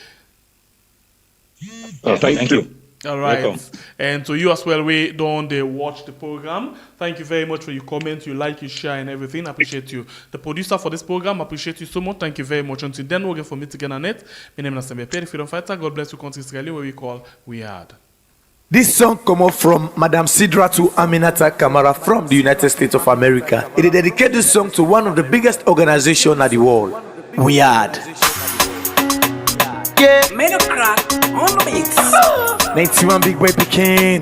Speaker 3: Thank you.
Speaker 2: All right.
Speaker 4: Welcome.
Speaker 2: And to you as well, we don't watch the program. Thank you very much for your comments, you like, you share, and everything. I appreciate you. The producer for this program, I appreciate you so much. Thank you very much. Until then, we'll get for me again on it. My name is Nasembe Pierre, Freedom Fighter. God bless you, country Israeli, where we call We Hard.
Speaker 6: This song come up from Madam Sidra to Aminata Kamara from the United States of America. It dedicated this song to one of the biggest organizations in the world, We Hard.
Speaker 7: Yeah, made a crack on the mix.
Speaker 6: 91 Big Boy Pekin.